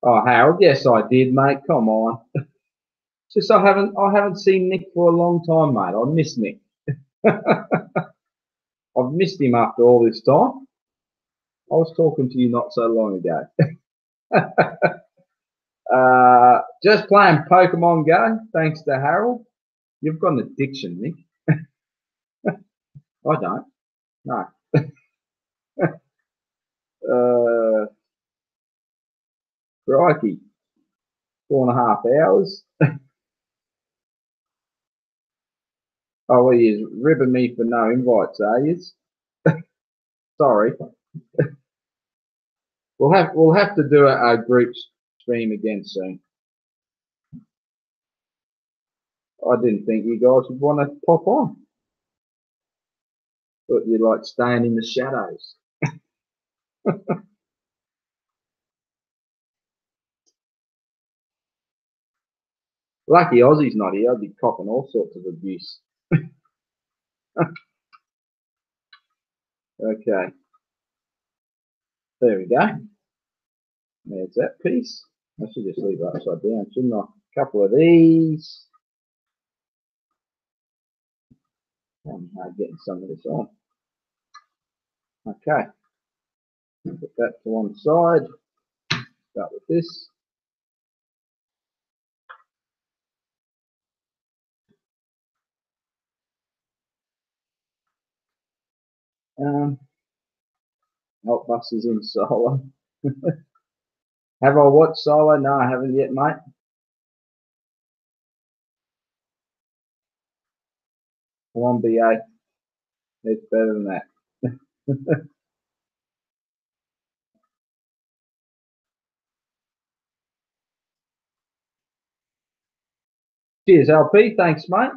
Speaker 1: Oh, Harold, yes, I did, mate. Come on. Just I haven't seen Nick for a long time, mate. I miss Nick. I've missed him after all this time. I was talking to you not so long ago. Just playing Pokemon Go, thanks to Harold. You've got an addiction, Nick. I don't. No. Crikey. 4.5 hours. Oh, well, you're ribbing me for no invites, are you? Sorry. We'll have to do a group stream again soon. I didn't think you guys would want to pop on. Thought you like staying in the shadows. Lucky Aussie's not here. I'd be copping all sorts of abuse. Okay. There we go. There's that piece. I should just leave that upside down, shouldn't I? A couple of these. I'm getting some of this on. Okay. Put that to one side. Start with this. Bus is in solo. Have I watched solo? No, I haven't yet, mate. Come on, BA. It's better than that. Cheers, LP. Thanks, mate.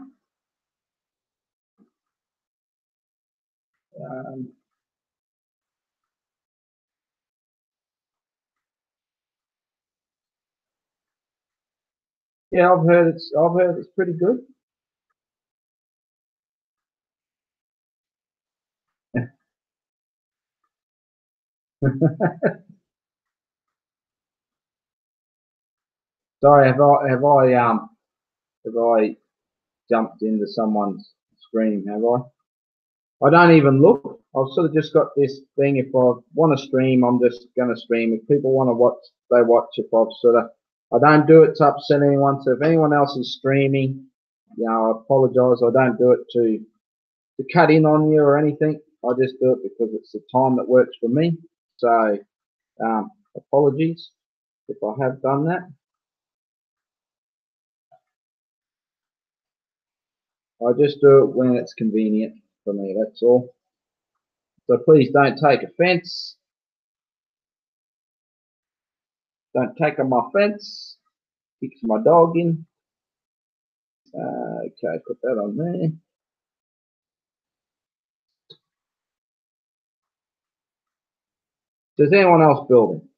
Speaker 1: Yeah, I've heard it's pretty good. Sorry, have I jumped into someone's screen? Have I? I don't even look. I've sort of just got this thing. If I want to stream, I'm just going to stream. If people want to watch, they watch. If I've sort of, I don't do it to upset anyone. So if anyone else is streaming, I apologise. I don't do it to cut in on you or anything. I just do it because it's the time that works for me. So apologies if I have done that. I just do it when it's convenient for me, that's all. So please don't take offence. Don't take on my fence. Kicks my dog in. Okay, put that on there. Does anyone else building?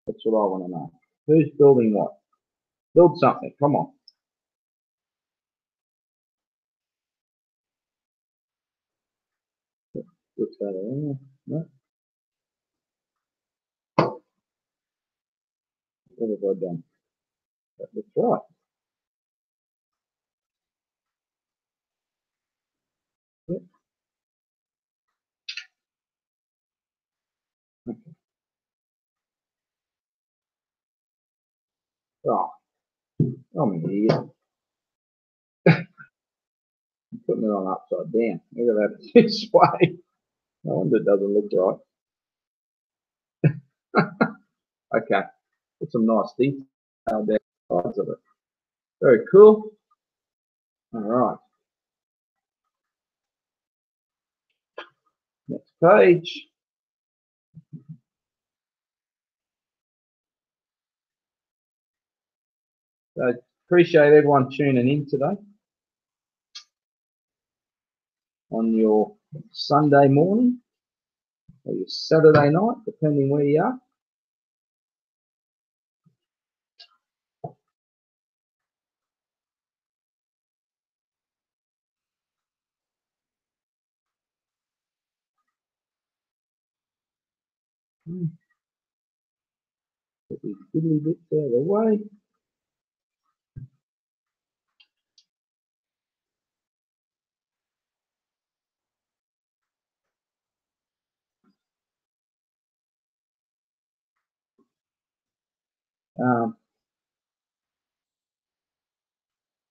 Speaker 1: That's what I want to know. Who's building what? Build something, come on. Put that in. No. What have I done? That looks right. Yep. Okay. Oh, I'm an idiot. I'm putting it on upside down. Look at that this way. No wonder it doesn't look right. Okay. Put some nice detail down the sides of it. Very cool. All right. Next page. So appreciate everyone tuning in today on your Sunday morning or your Saturday night, depending where you are. Put these fiddly bits out of the way.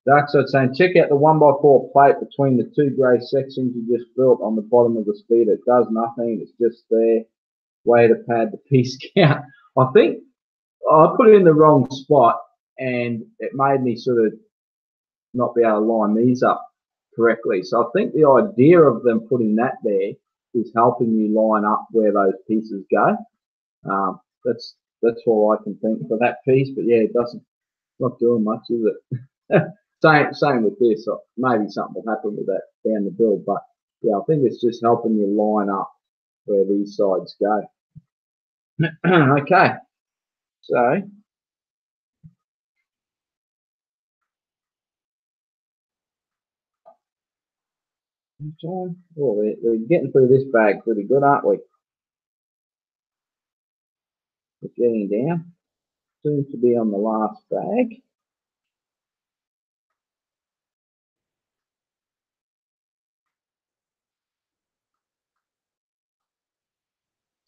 Speaker 1: Dark Side saying, check out the 1x4 plate between the two grey sections you just built on the bottom of the speeder. It does nothing. It's just there. Way to pad the piece count. I think I put it in the wrong spot and it made me sort of not be able to line these up correctly. So I think the idea of them putting that there is helping you line up where those pieces go. That's all I can think for that piece. But yeah, it doesn't, not doing much, is it? Same with this. Maybe something will happen with that down the build, but yeah, I think it's just helping you line up where these sides go. Okay, so oh, we're getting through this bag pretty good, aren't we? We're getting down. Soon to be on the last bag.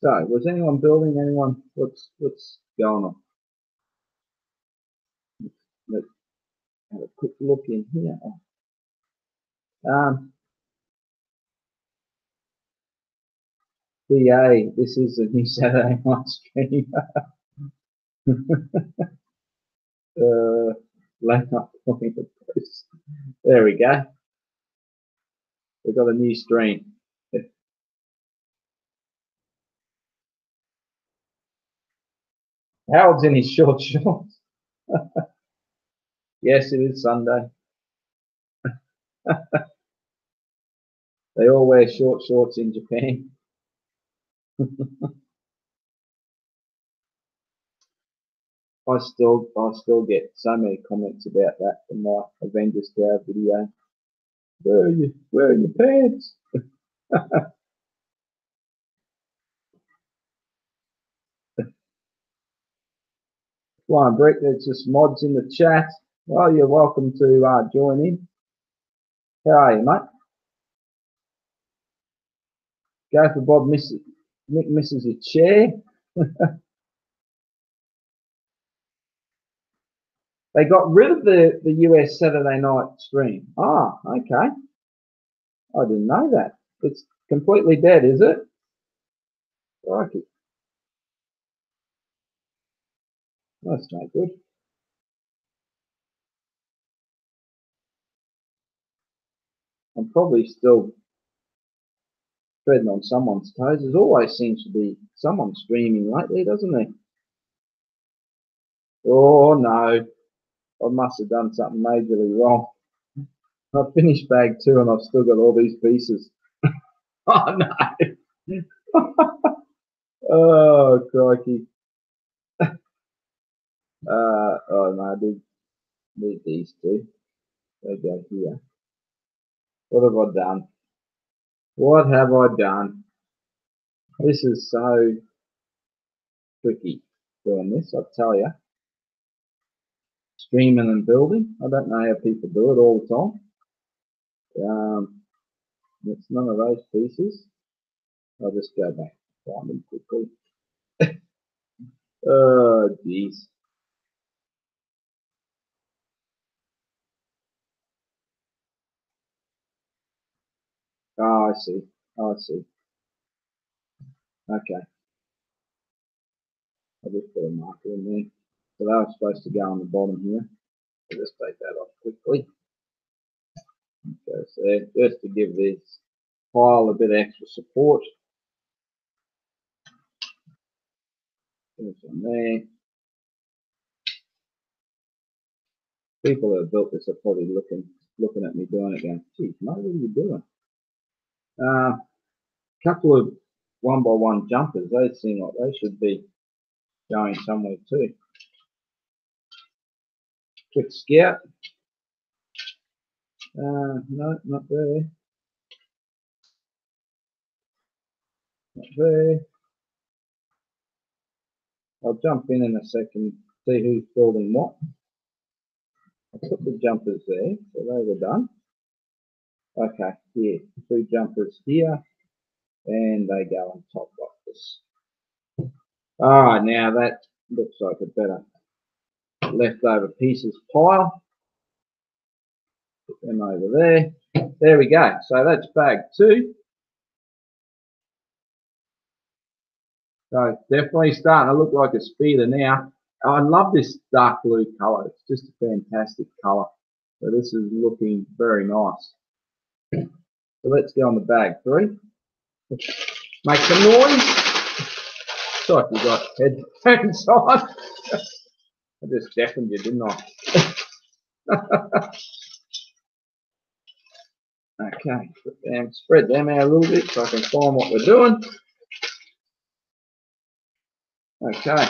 Speaker 1: So, was anyone building? Anyone? What's going on? Let's have a quick look in here. BA, this is a new Saturday night stream. Late up point of post. There we go. We've got a new stream. Harold's in his short shorts. Yes, it is Sunday. They all wear short shorts in Japan. I still get so many comments about that from my Avengers Tower video. Where are your pants? Flying Brick, there's just mods in the chat. Well, you're welcome to join in. How are you, mate? Go for Bob. Nick misses a chair. They got rid of the US Saturday night stream. Ah, okay. I didn't know that. It's completely dead, is it? Crikey. That's no good. I'm probably still treading on someone's toes. There always seems to be someone streaming lately, doesn't there? Oh no, I must have done something majorly wrong. I've finished bag 2 and I've still got all these pieces. Oh no. Oh crikey. Oh no, I need these two. They go here. What have I done? What have I done? This is so tricky doing this, I tell you. streaming and building. I don't know how people do it all the time. It's none of those pieces. I'll just go back and find them quickly. Oh, geez. Oh, I see. Oh, I see. Okay. I'll just put a marker in there. So they were supposed to go on the bottom here. I'll just take that off quickly. Okay, so just to give this pile a bit of extra support. There's one there. People that have built this are probably looking at me doing it going, geez, mate, what are you doing? Couple of 1x1 jumpers, those seem like they should be going somewhere too. Quick scout. No, not there. Not there. I'll jump in a second, see who's building what. I put the jumpers there, so they were done. Okay, here, 2 jumpers here, and they go on top like this. Alright, now that looks like a better leftover pieces pile. Put them over there. There we go. So that's bag 2. So definitely starting to look like a speeder now. I love this dark blue colour. It's just a fantastic colour. So this is looking very nice. So let's go on the bag 3. Make some noise. Sorry if you got headphones on. I just deafened you, didn't I? Okay, spread them out a little bit so I can find what we're doing. Okay.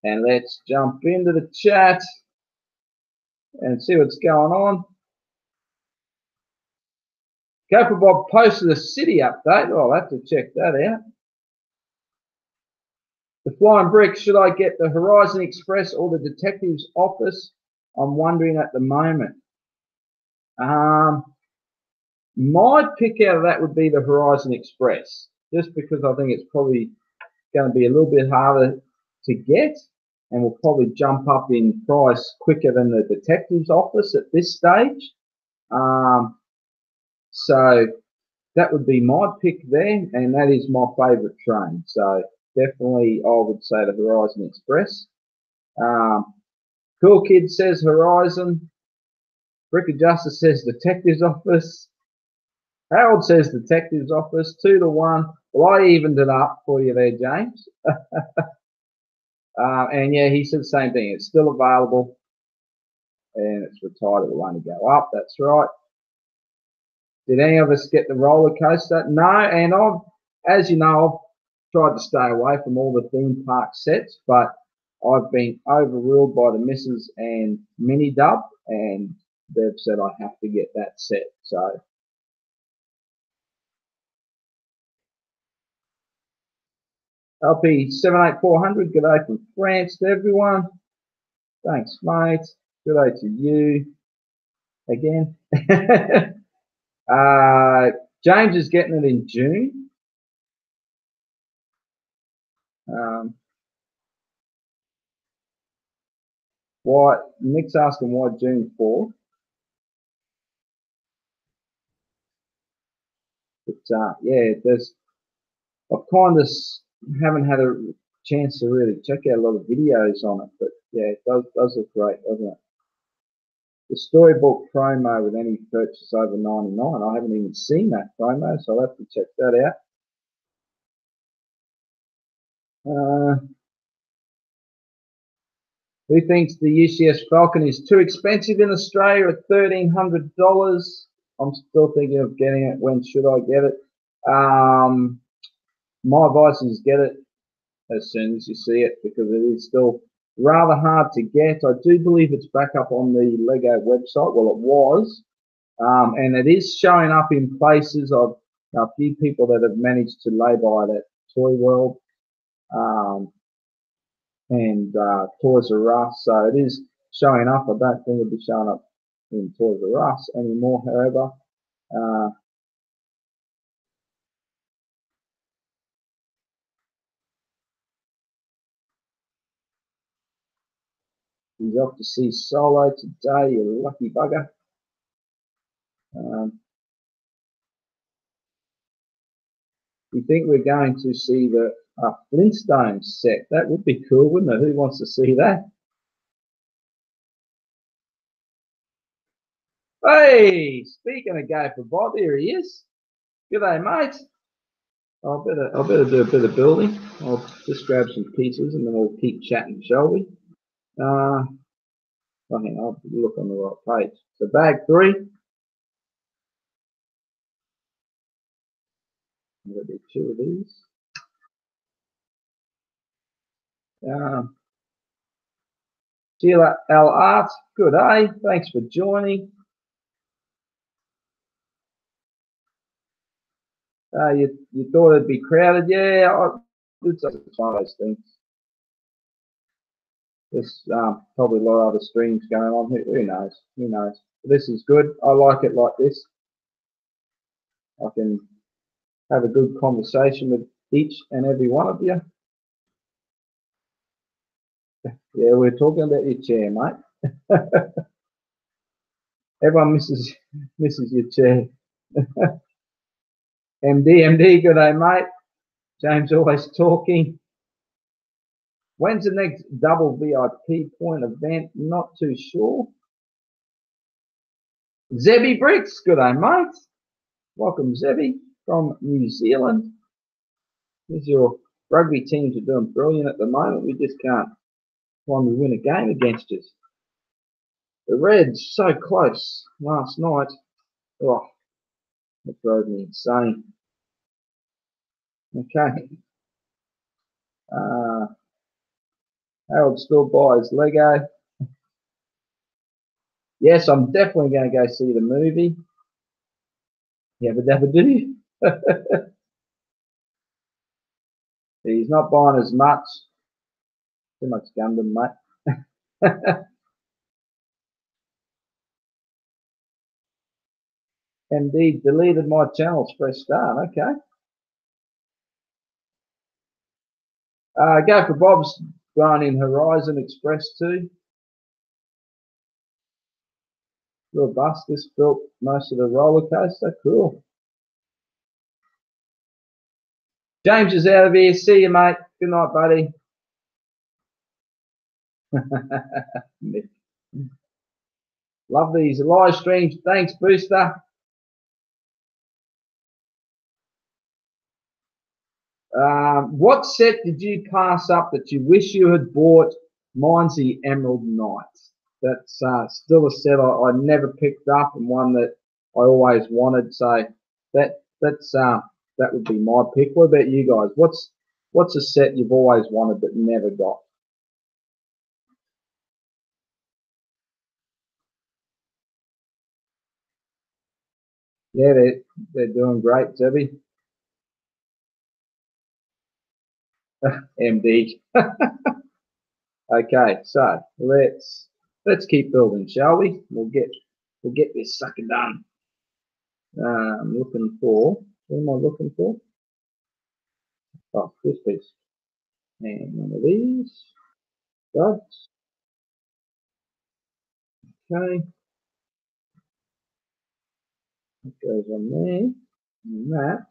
Speaker 1: And let's jump into the chat and see what's going on. Cooper Bob posted a city update. Oh, I'll have to check that out. The Flying Brick, should I get the Horizon Express or the Detective's Office? I'm wondering at the moment. My pick out of that would be the Horizon Express, just because I think it's probably going to be a little bit harder to get and will probably jump up in price quicker than the Detective's Office at this stage. So that would be my pick there, and that is my favourite train. So definitely I would say the Horizon Express. Cool Kid says Horizon. Brick of Justice says Detective's Office. Harold says Detective's Office, 2-1. Well, I evened it up for you there, James. And yeah, he said the same thing. It's still available, and it's retired. It will only go up. That's right. Did any of us get the roller coaster? No, and as you know, I've tried to stay away from all the theme park sets, but I've been overruled by the missus and Mini Dub, and they've said I have to get that set. So LP 78400, good day from France to everyone. Thanks, mate. Good day to you again. James is getting it in June. Why? Nick's asking why June 4th. But yeah, I kind of haven't had a chance to really check out a lot of videos on it, but yeah, it does look great, doesn't it? The storybook promo with any purchase over 99. I haven't even seen that promo, so I'll have to check that out. Who thinks the UCS Falcon is too expensive in Australia at $1,300? I'm still thinking of getting it. When should I get it? My advice is get it as soon as you see it, because it is still rather hard to get. I do believe it's back up on the Lego website. Well, it was. And it is showing up in places. I've a few people that have managed to lay by that Toy World. and Toys R Us. So it is showing up. I don't think it'll be showing up in Toys R Us anymore, however. He's off to see Solo today, you lucky bugger. You think we're going to see the Flintstones set? That would be cool, wouldn't it? Who wants to see that? Hey, speaking of Go for Bob, here he is. G'day, mate. I better do a bit of building. I'll just grab some pieces and then we'll keep chatting, shall we? I think I'll look on the right page. So bag 3. I'm going to do 2 of these. Sheila L. Art, good day. Thanks for joining. You thought it'd be crowded? Yeah, it's one of those things. There's probably a lot of other streams going on. Who knows? Who knows? This is good. I like it like this. I can have a good conversation with each and every one of you. Yeah, we're talking about your chair, mate. Everyone misses your chair. MD, good day, mate. James always talking. When's the next double VIP point event? Not too sure. Zebby Bricks, good day, mate. Welcome, Zebby, from New Zealand. Here's your rugby teams are doing brilliant at the moment. We just can't find to win a game against us. The Reds, so close last night. Oh, that drove me insane. Okay. Harold still buys Lego. Yes, I'm definitely going to go see the movie. Yabba dabba do. He's not buying as much. Too much Gundam, mate. Indeed, deleted my channels. Fresh start. Okay. Go for Bob's going in Horizon Express too. Little bus. This built most of the roller coaster. Cool. James is out of here. See you, mate. Good night, buddy. Love these live streams. Thanks, Booster. What set did you pass up that you wish you had bought? Mine's the Emerald Knights. That's still a set I never picked up and one that I always wanted. So that would be my pick. What about you guys? What's a set you've always wanted but never got? Yeah, they're doing great, Zebby. MD. Okay, so let's keep building, shall we? We'll get this sucker done. I'm looking for. What am I looking for? Oh, this piece. And one of these. Dots. Okay. That goes on there. And that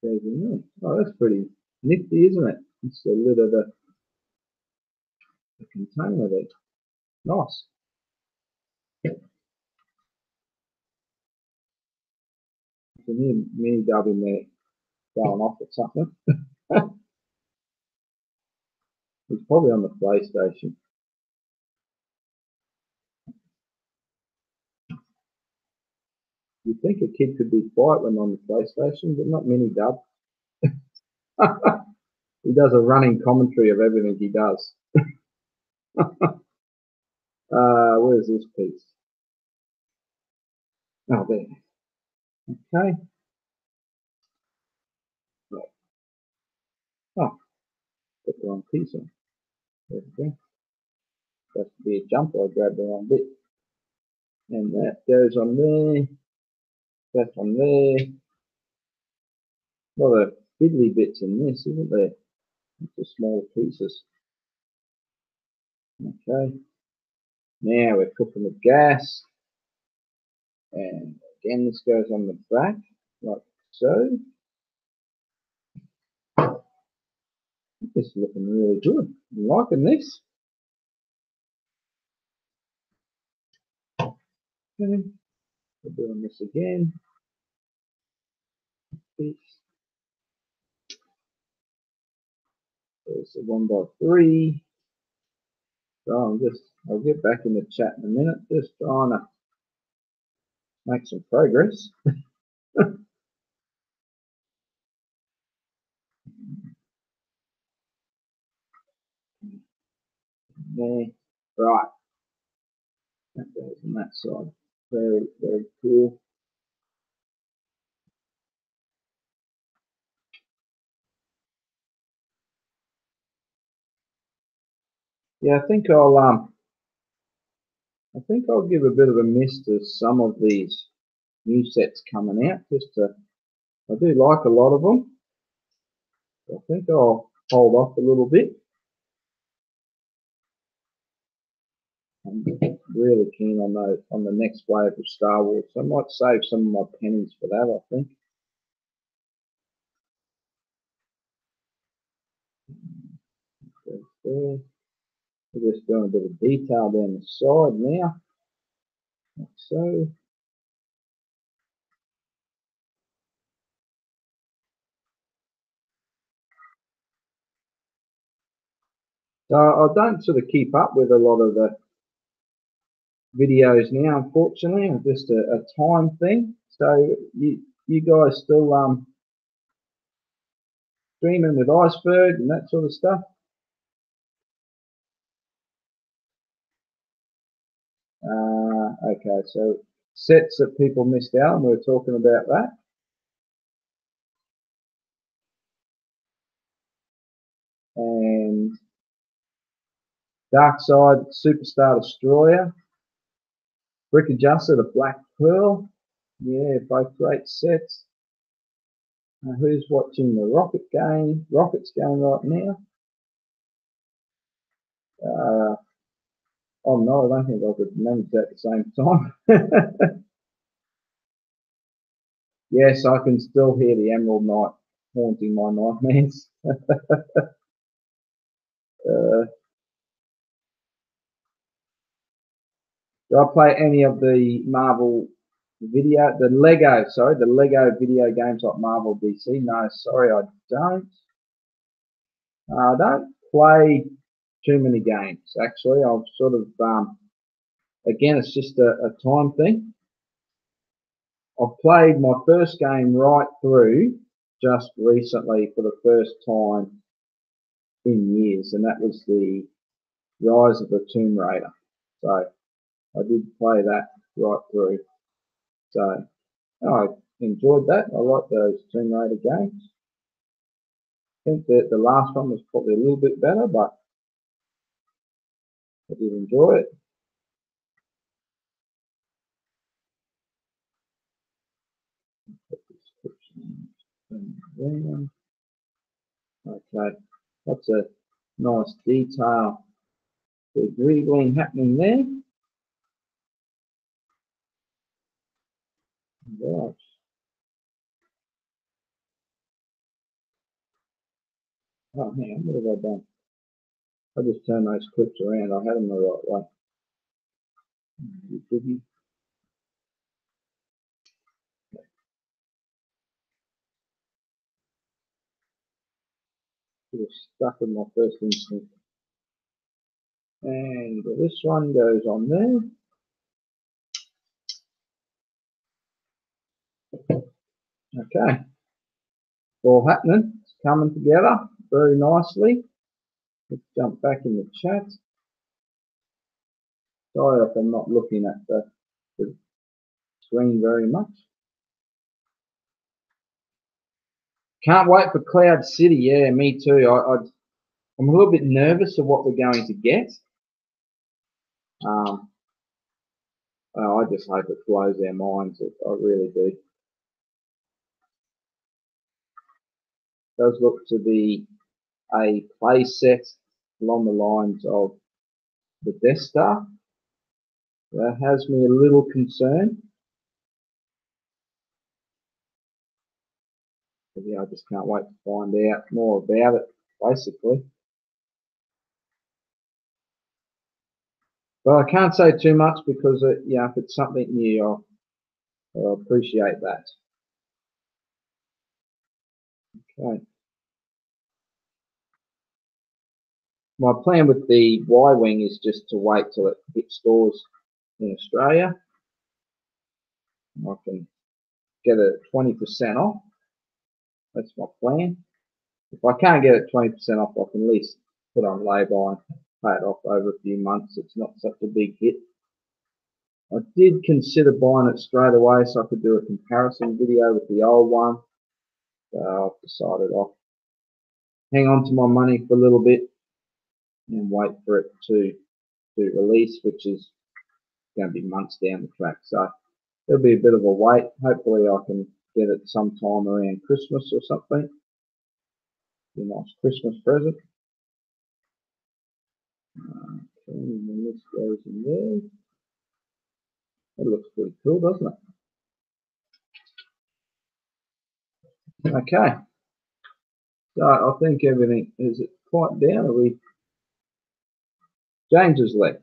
Speaker 1: goes in there. Oh, that's pretty nifty, isn't it? It's the lid of the container there. Nice. You can hear mini dub in there going off or something. It's probably on the PlayStation. You'd think a kid could be quiet when on the PlayStation, but not mini dub. He does a running commentary of everything he does. Where's this piece? Oh, there. Okay. Oh, Put the wrong piece on. There we go. Has to be a jumper. I grabbed the wrong bit. And that goes on there. That's on there. A lot of fiddly bits in this, isn't there? The small pieces. Okay. Now we're cooking with gas. And again, this goes on the back, like so. This is looking really good. I'm liking this. Okay. We're doing this again. There's the 1x3. So I'll get back in the chat in a minute. Just trying to make some progress. There. Right. That goes on that side. Very, very cool. Yeah, I think I'll give a bit of a miss to some of these new sets coming out. I do like a lot of them. I think I'll hold off a little bit. I'm really keen on the next wave of Star Wars. I might save some of my pennies for that, I think. There. We're just doing a bit of detail down the side now, like so. So I don't sort of keep up with a lot of the videos now, unfortunately. It's just a time thing. So you guys still streaming with Iceberg and that sort of stuff? Okay, so sets that people missed out, and we were talking about that. And Dark Side, Superstar Destroyer, Brick Adjuster, the Black Pearl. Yeah, both great sets. Who's watching the Rockets game right now? Oh no, I don't think I could manage that at the same time. Yes, I can still hear the Emerald Knight haunting my nightmares. Do I play any of the Marvel the Lego video games like Marvel DC? No, sorry, I don't. I don't play too many games, actually. I've sort of, again, it's just a time thing. I've played my first game right through just recently for the first time in years, and that was the Rise of the Tomb Raider. So I did play that right through. So I enjoyed that. I like those Tomb Raider games. I think that the last one was probably a little bit better, but I did enjoy it. Okay, that's a nice detail. The greebling happening there. Right. Oh, hang on, what have I done? I just turned those clips around. I had them the right way. It was stuck in my first instinct. And this one goes on there. Okay. All happening. It's coming together very nicely. Let's jump back in the chat. Sorry if I'm not looking at the screen very much. Can't wait for Cloud City. Yeah, me too. I'm a little bit nervous of what we're going to get. I just hope it blows our minds. I really do. It does look to be a play set along the lines of the Death Star. That has me a little concerned. But yeah, I just can't wait to find out more about it, basically. But I can't say too much because, if it's something new, I'll appreciate that. Okay. My plan with the Y-Wing is just to wait till it hits stores in Australia. I can get it at 20% off. That's my plan. If I can't get it 20% off, I can at least put on lay-by and pay it off over a few months. It's not such a big hit. I did consider buying it straight away so I could do a comparison video with the old one. So I've decided I'll hang on to my money for a little bit and wait for it to release, which is going to be months down the track. So there'll be a bit of a wait. Hopefully I can get it sometime around Christmas or something. Be a nice Christmas present. Okay, and then this goes in there. That looks pretty cool, doesn't it? Okay. So I think everything is it quite down. Are we? James has left.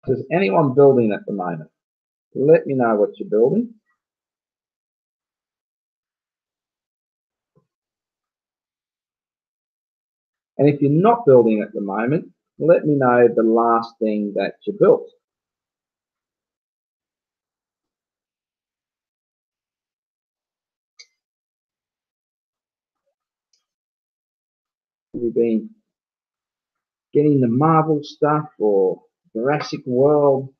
Speaker 1: Does anyone building at the moment? Let me know what you're building. And if you're not building at the moment, let me know the last thing that you built. Have you been getting the Marvel stuff or Jurassic World?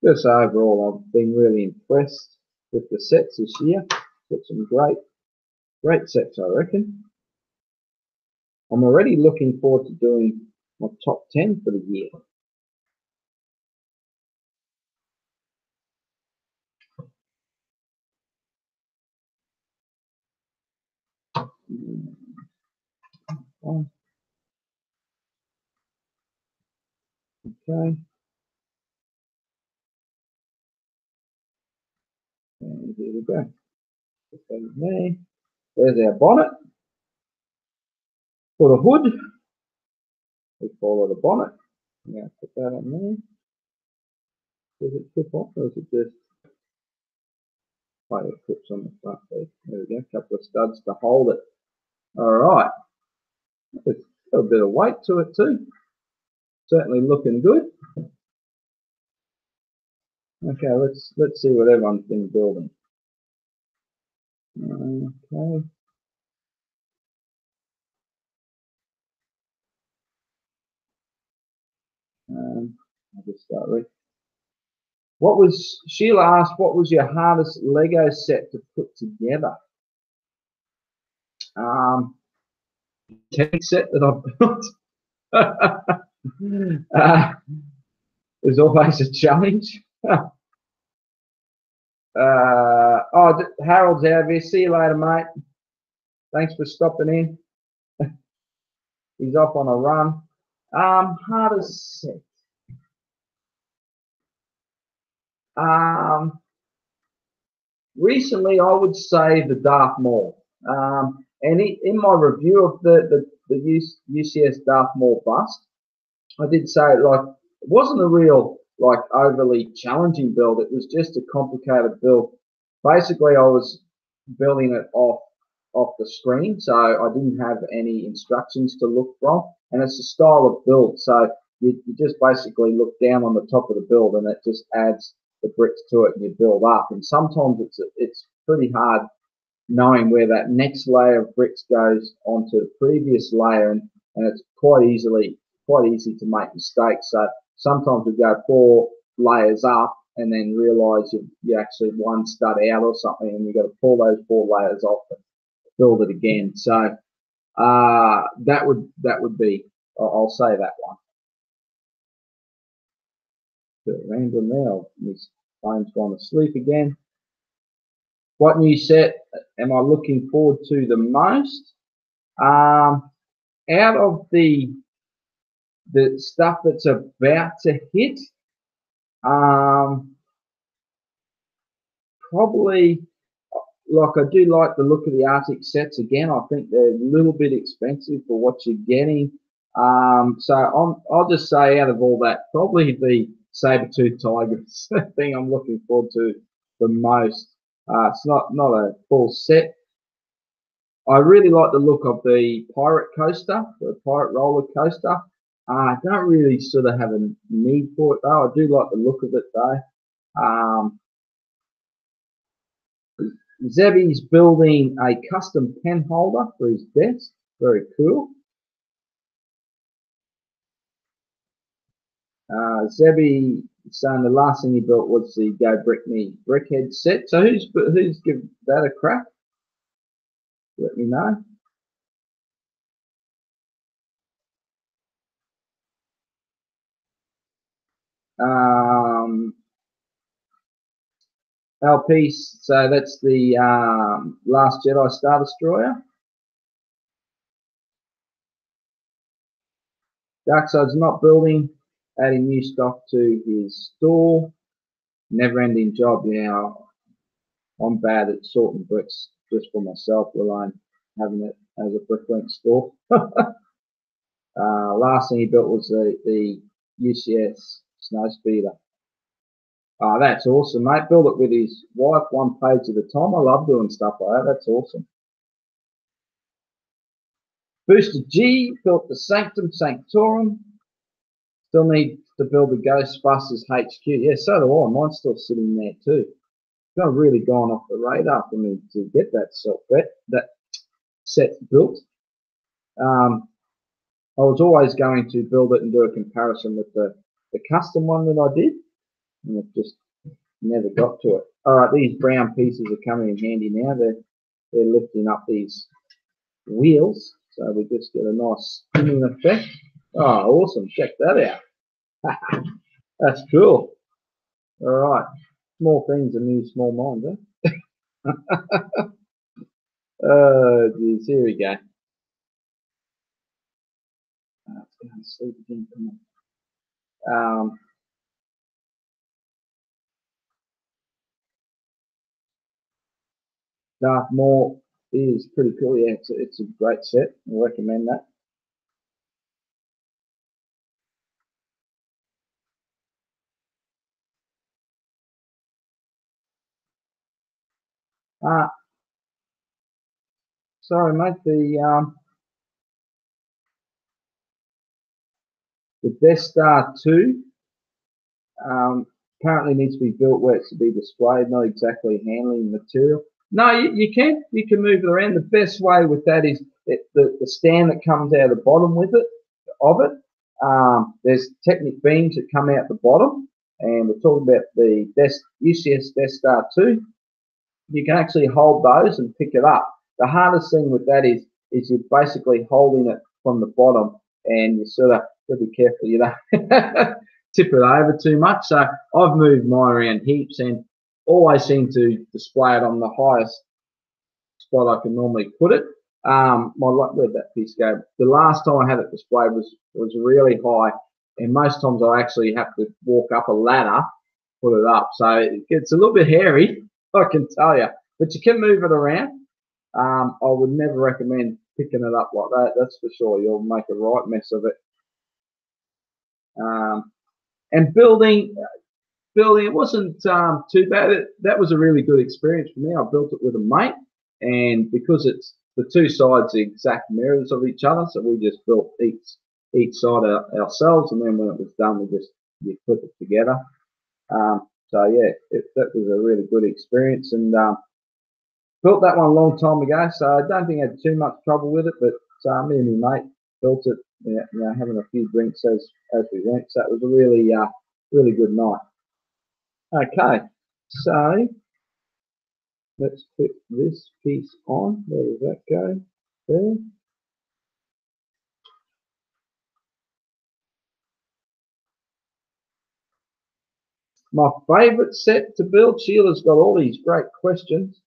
Speaker 1: Just overall, I've been really impressed with the sets this year. Got some great sets, I reckon. I'm already looking forward to doing my top 10 for the year. Okay. And here we go. There's our bonnet. For the hood, we follow the bonnet. Yeah, put that on there. Does it clip off or is it just it clips on the front there? There we go, a couple of studs to hold it. Alright. It's got a bit of weight to it too. Certainly looking good. Okay, let's see what everyone's been building. Okay. I'll just start with. Sheila asked, what was your hardest Lego set to put together? Tank set that I built. Is always a challenge. Harold's out of here. See you later, mate. Thanks for stopping in. He's off on a run. Hardest set. Recently, I would say the Darth Maul. And in my review of the UCS Darth Maul bust, I did say it wasn't a real overly challenging build. It was just a complicated build. Basically, I was building it off the screen, so I didn't have any instructions to look from. And it's a style of build, so you just basically look down on the top of the build, and it just adds the bricks to it, and you build up. And sometimes it's pretty hard knowing where that next layer of bricks goes onto the previous layer, and it's quite easy to make mistakes. So sometimes we go 4 layers up and then realise you actually one stud out or something, and you've got to pull those 4 layers off and build it again. So that would be, I'll say that one. Bit random now. His phone's gone to sleep again. What new set am I looking forward to the most? Out of the stuff that's about to hit, probably, like, I do like the look of the Arctic sets again. I think they're a little bit expensive for what you're getting. So I'll just say, out of all that, probably the saber-tooth tigers thing I'm looking forward to the most. It's not a full set. I really like the look of the pirate coaster, the pirate roller coaster. I don't really sort of have a need for it though. I do like the look of it though. Zebby's building a custom pen holder for his desk. Very cool. Zebby saying the last thing he built was the Go Brick Me Brickhead set. So who's given that a crack? Let me know. LP, so that's the Last Jedi Star Destroyer. Darkside's not building, adding new stock to his store. Never-ending job. Yeah, I'm bad at sorting bricks just for myself, let alone having it as a bricklink store. Last thing he built was the UCS Snowspeeder. That's awesome, mate. Build it with his wife, one page at a time. I love doing stuff like that. That's awesome. Booster G built the Sanctum Sanctorum. Still need to build the Ghostbusters HQ. Yeah, so do I. Mine's still sitting there too. It's not really gone off the radar for me to get that set built. I was always going to build it and do a comparison with the custom one that I did, and it just never got to it. All right, these brown pieces are coming in handy now. They're lifting up these wheels, so we just get a nice spinning effect. Oh, awesome. Check that out. That's cool. All right. Small things amuse small minds, eh? Oh, geez. Here we go. Let's go and sleep again. Come on. Darth Maul is pretty cool. Yeah, it's a great set. I recommend that. Sorry, mate. The Death Star 2 apparently needs to be built where it's to be displayed, not exactly handling material. No, you can move it around. The best way with that is the stand that comes out of the bottom with it. There's Technic beams that come out the bottom, and we're talking about the UCS Death Star 2. You can actually hold those and pick it up. The hardest thing with that is you're basically holding it from the bottom, and you sort of got to be careful you don't tip it over too much. So I've moved mine around heaps and always seem to display it on the highest spot I can normally put it. Where'd that piece go? The last time I had it displayed was really high, and most times I actually have to walk up a ladder, put it up. So it gets a little bit hairy, I can tell you. But you can move it around. I would never recommend picking it up like that. That's for sure. You'll make a right mess of it. And building, it wasn't too bad. That was a really good experience for me. I built it with a mate, and because it's the two sides, the exact mirrors of each other, so we just built each side ourselves, and then when it was done, we put it together. So yeah, that was a really good experience, and built that one a long time ago. So I don't think I had too much trouble with it, but me and my mate built it, having a few drinks as we went. So it was a really good night. Okay, so let's put this piece on. Where does that go? There. My favourite set to build. Sheila's got all these great questions.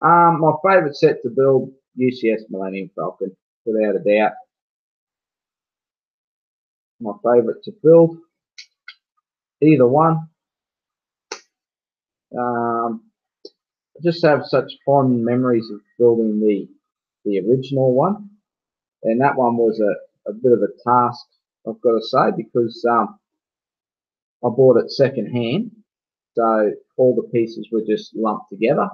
Speaker 1: My favourite set to build, UCS Millennium Falcon, without a doubt. My favourite to build. Either one. I just have such fond memories of building the original one, and that one was a bit of a task, I've got to say, because I bought it second hand, so all the pieces were just lumped together.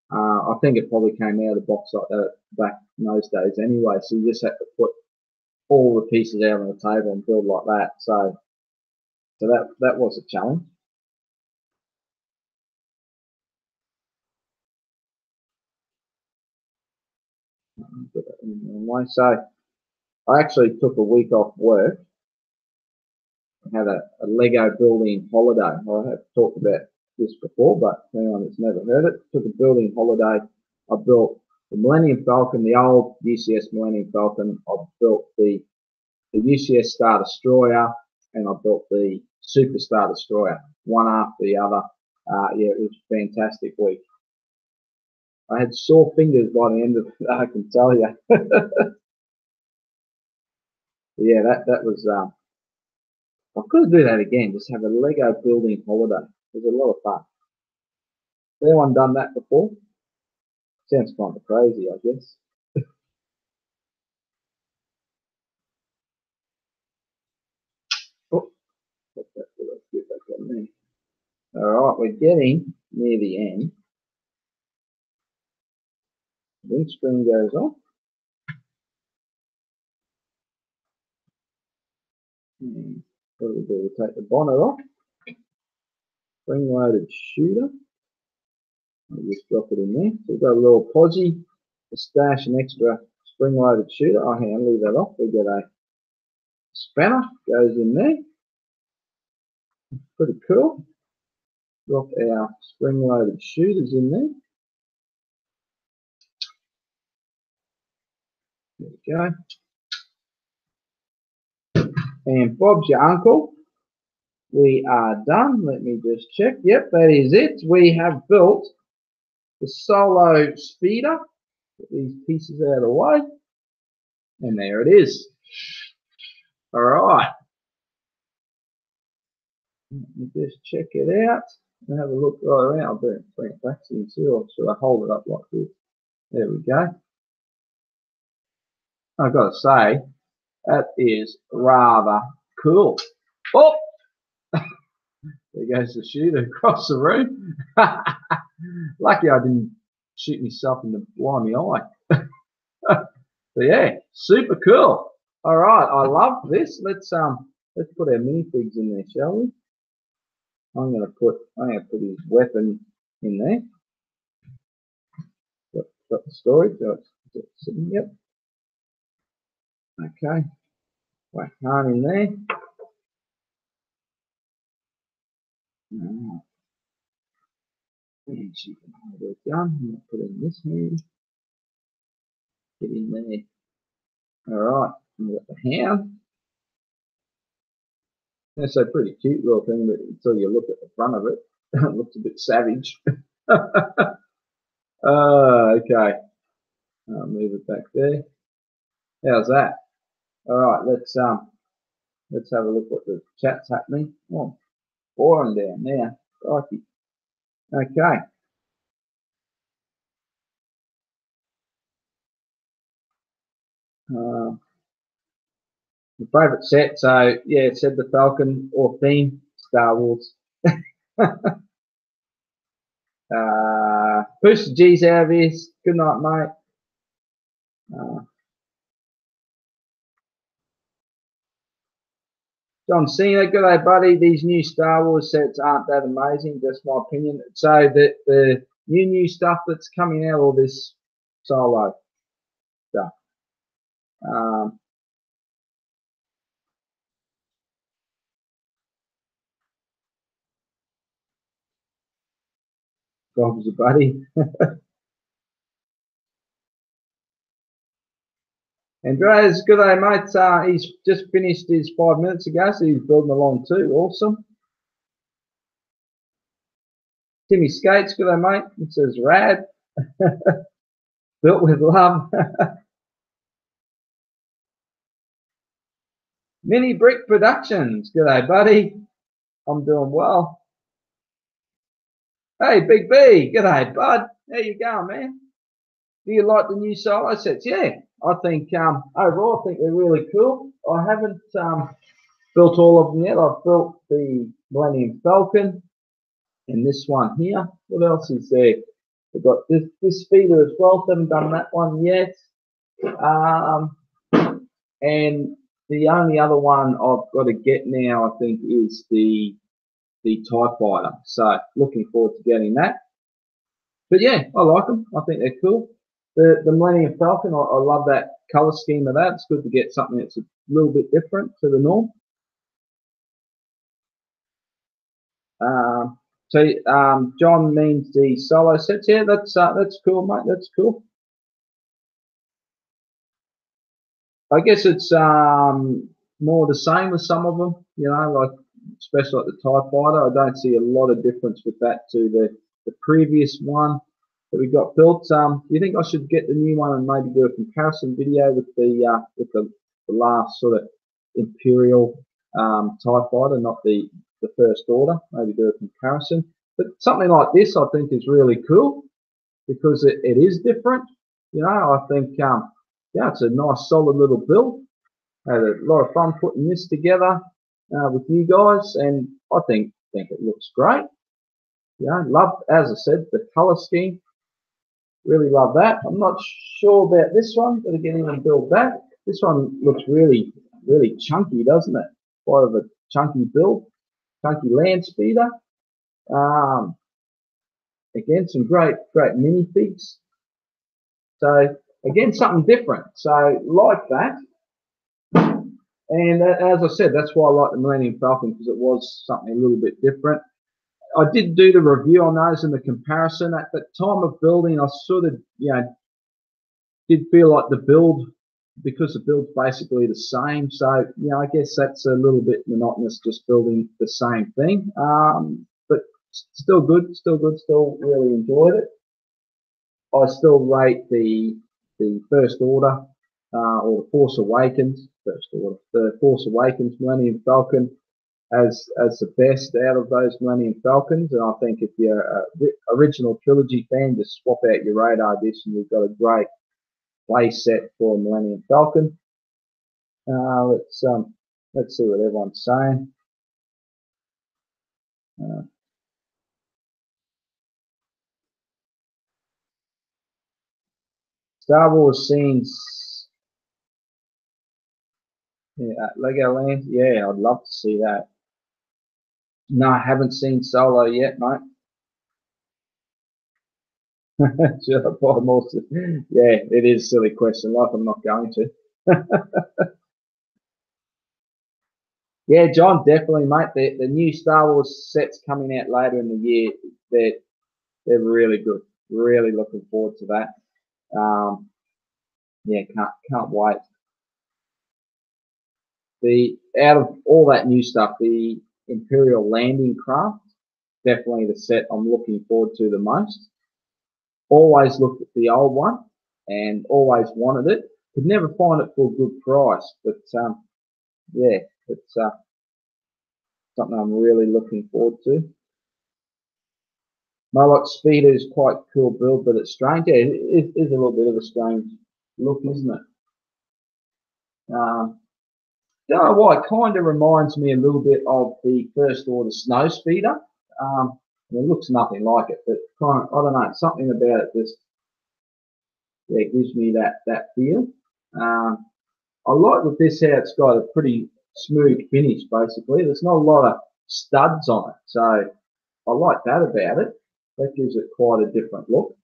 Speaker 1: I think it probably came out of the box like that back in those days anyway, so you just had to put all the pieces out on the table and build like that. So that was a challenge. So I actually took a week off work. I had a Lego building holiday. I have talked about this before, but for anyone that's never heard it, took a building holiday. I built the Millennium Falcon, the old UCS Millennium Falcon. I built the UCS Star Destroyer, and I built the Super Star Destroyer, one after the other. Yeah, it was a fantastic week. I had sore fingers by the end of it, I can tell you. Yeah, that was. I could do that again. Just have a Lego building holiday. It was a lot of fun. Has anyone done that before? Sounds kind of crazy, I guess. Oh, let's get back on there. All right, we're getting near the end. The screen goes off. And what do we do? We take the bonnet off. Spring-loaded shooter. I'll just drop it in there. So we've got a little podgy to stash an extra spring-loaded shooter. Oh, hang on, leave that off. We get a spanner, goes in there. Pretty cool. Drop our spring-loaded shooters in there. There we go. And Bob's your uncle. We are done. Let me just check. Yep, that is it. We have built the solo speeder. Get these pieces out of the way. And there it is. All right. Let me just check it out and have a look right around. I'll bring it back so you can see, or should I hold it up like this? There we go. I've got to say, that is rather cool. Oh! There goes the shooter across the room. Lucky I didn't shoot myself in the blimey eye. But yeah, super cool. All right, I love this. Let's put our minifigs in there, shall we? I'm gonna put his weapon in there. Got the storage. Yep. Okay. Whack Han in there. And she can hold it down. Put it in this hand. Get in there. All right. We've got the hound. That's a pretty cute little thing, but until you look at the front of it, it looks a bit savage. Okay. I'll move it back there. How's that? All right, let's have a look what the chat's happening. Oh, boring down there. Crikey. Okay. My favourite set, so yeah, it said the Falcon or theme, Star Wars. Push the G's out of this. Good night, mate. John Cena, good day, buddy. These new Star Wars sets aren't that amazing, just my opinion. So the new stuff that's coming out, all this solo stuff. Bob's a buddy. Andreas, good day, mate. He's just finished his 5 minutes ago, so he's building along too. Awesome. Timmy Skates, good day, mate. It says rad. Built with love. Mini Brick Productions, good day, buddy. I'm doing well. Hey, Big B, good day, bud. How you going, man? Do you like the new solo sets? Yeah, I think overall, I think they're really cool. I haven't built all of them yet. I've built the Millennium Falcon and this one here. What else is there? We've got this feeder as well. Haven't done that one yet. And the only other one I've got to get now, I think, is the TIE Fighter. So looking forward to getting that. But yeah, I like them. I think they're cool. The Millennium Falcon, I love that color scheme of that. It's good to get something that's a little bit different to the norm. John means the solo sets. Yeah, that's cool, mate. That's cool. I guess it's more the same with some of them. You know, like especially like the TIE Fighter. I don't see a lot of difference with that to the previous one that we got built. Do you think I should get the new one and maybe do a comparison video with the last sort of Imperial TIE Fighter, not the First Order? Maybe do a comparison. But something like this, I think, is really cool because it is different. You know, I think yeah, it's a nice, solid little build. Had a lot of fun putting this together with you guys, and I think it looks great. You know, love, as I said, the color scheme. Really love that. I'm not sure about this one. Got to get in and build that. This one looks really, really chunky, doesn't it? Quite of a chunky build, chunky land speeder. Again, some great minifigs. So again, something different. So like that. And as I said, that's why I like the Millennium Falcon, because it was something a little bit different. I did do the review on those and the comparison. At the time of building, I sort of, you know, did feel like the build, because the build's basically the same. So, you know, I guess that's a little bit monotonous, just building the same thing. But still good, still really enjoyed it. I still rate the First Order or the Force Awakens, the Force Awakens Millennium Falcon as the best out of those Millennium Falcons. And I think if you're an original trilogy fan, just swap out your radar dish and you've got a great play set for a Millennium Falcon. Let's see what everyone's saying. Star Wars scenes. Yeah, Legoland. Yeah, I'd love to see that. No, I haven't seen Solo yet, mate. Should I buy more? Yeah, it is a silly question. Like I'm not going to. Yeah, John, definitely, mate. The new Star Wars sets coming out later in the year, they're really good. Really looking forward to that. Yeah, can't wait. Out of all that new stuff, the Imperial Landing Craft, definitely the set I'm looking forward to the most. Always looked at the old one and always wanted it. Could never find it for a good price, but yeah, it's something I'm really looking forward to. Moloch Speeder is quite a cool build, but it's strange. Yeah, it is a little bit of a strange look, isn't it? Don't know why. It kind of reminds me a little bit of the First Order Snow Speeder. It looks nothing like it, but kind of, I don't know, something about it just gives me that feel. I like with this how it's got a pretty smooth finish. Basically, there's not a lot of studs on it, so I like that about it. That gives it quite a different look.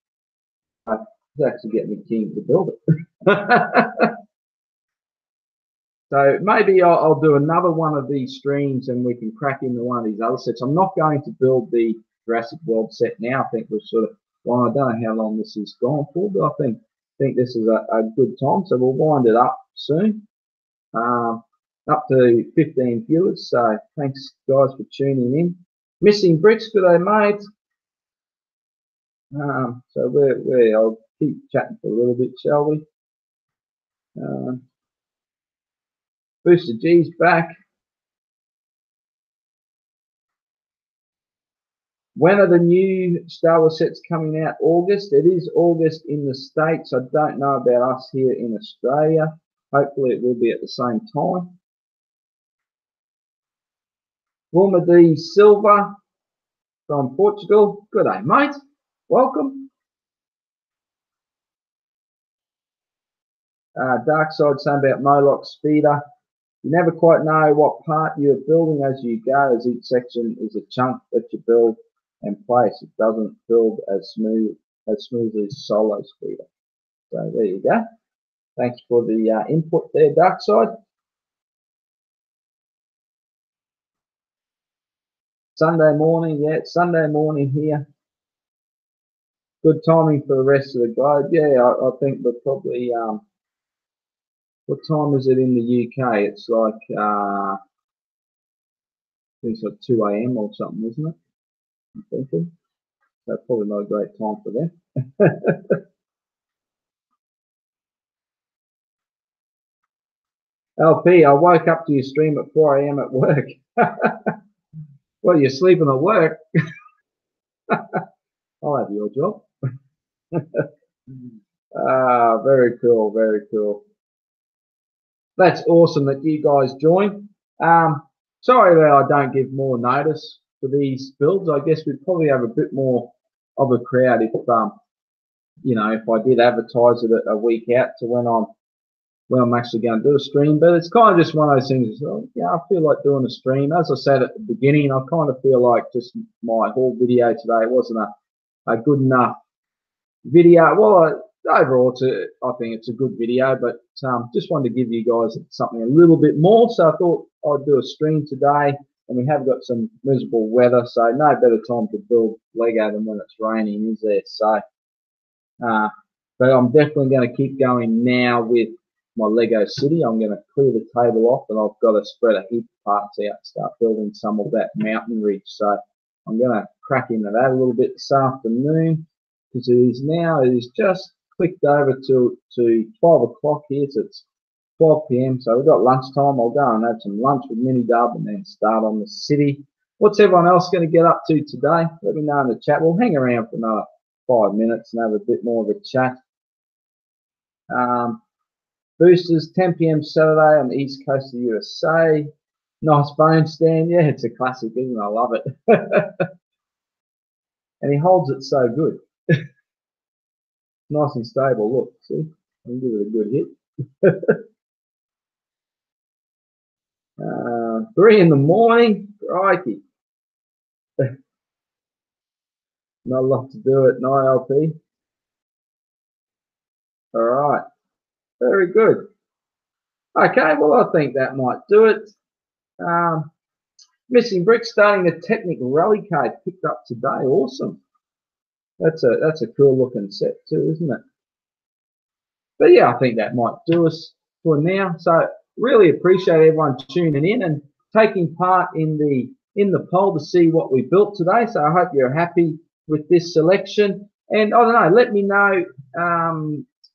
Speaker 1: It's actually getting me keen to build it. So maybe I'll do another one of these streams and we can crack into one of these other sets. I'm not going to build the Jurassic World set now. I think we're sort of, well, I don't know how long this has gone for, but I think this is a good time. So we'll wind it up soon. Up to 15 viewers. So thanks guys for tuning in. Missing Bricks, good day, mate. So I'll keep chatting for a little bit, shall we? Booster G's back. When are the new Star Wars sets coming out? August. It is August in the States. I don't know about us here in Australia. Hopefully it will be at the same time. Wilma D. Silva from Portugal. Good day, mate. Welcome. Dark Side saying about Moloch Speeder. You never quite know what part you're building as you go, as each section is a chunk that you build and place. It doesn't build as smoothly as Solo Speeder. So there you go. Thanks for the input there, Dark Side. Sunday morning, yeah, it's Sunday morning here. Good timing for the rest of the globe. Yeah, I think we're probably, what time is it in the UK? It's like, I think it's like 2 a.m. or something, isn't it? I'm thinking. So probably not a great time for them. LP, I woke up to your stream at 4 a.m. at work. Well, you're sleeping at work. I'll have your job. Very cool, very cool. That's awesome that you guys joined. Sorry that I don't give more notice for these builds. I guess we'd probably have a bit more of a crowd if, you know, if I did advertise it a week out to when I'm actually going to do a stream. But it's kind of just one of those things. Yeah, I feel like doing a stream. As I said at the beginning, I kind of feel like just my whole video today wasn't a good enough video. Well, overall, I think it's a good video, but just wanted to give you guys something a little bit more. So I thought I'd do a stream today, and we have got some miserable weather, so no better time to build Lego than when it's raining, is there? So, but I'm definitely going to keep going now with my Lego City. I'm going to clear the table off, and I've got to spread a heap of parts out, start building some of that mountain ridge. So I'm going to crack into that a little bit this afternoon, because it is just clicked over to 12 o'clock here, so it's 12 p.m. So we've got lunchtime. I'll go and have some lunch with Mini Dub and then start on the city. What's everyone else going to get up to today? Let me know in the chat. We'll hang around for another 5 minutes and have a bit more of a chat. Boosters, 10 p.m. Saturday on the east coast of the USA. Nice bone stand. Yeah, it's a classic, isn't it? I love it. And he holds it so good. Nice and stable. Look, see? I can give it a good hit. 3 in the morning. Crikey. Not a lot to do at night, LP. All right. Very good. Okay, well, I think that might do it. Missing Bricks starting the Technical Rally card picked up today. Awesome. That's a cool looking set too, isn't it? But yeah, I think that might do us for now. So really appreciate everyone tuning in and taking part in the poll to see what we built today. So I hope you're happy with this selection. And I don't know, let me know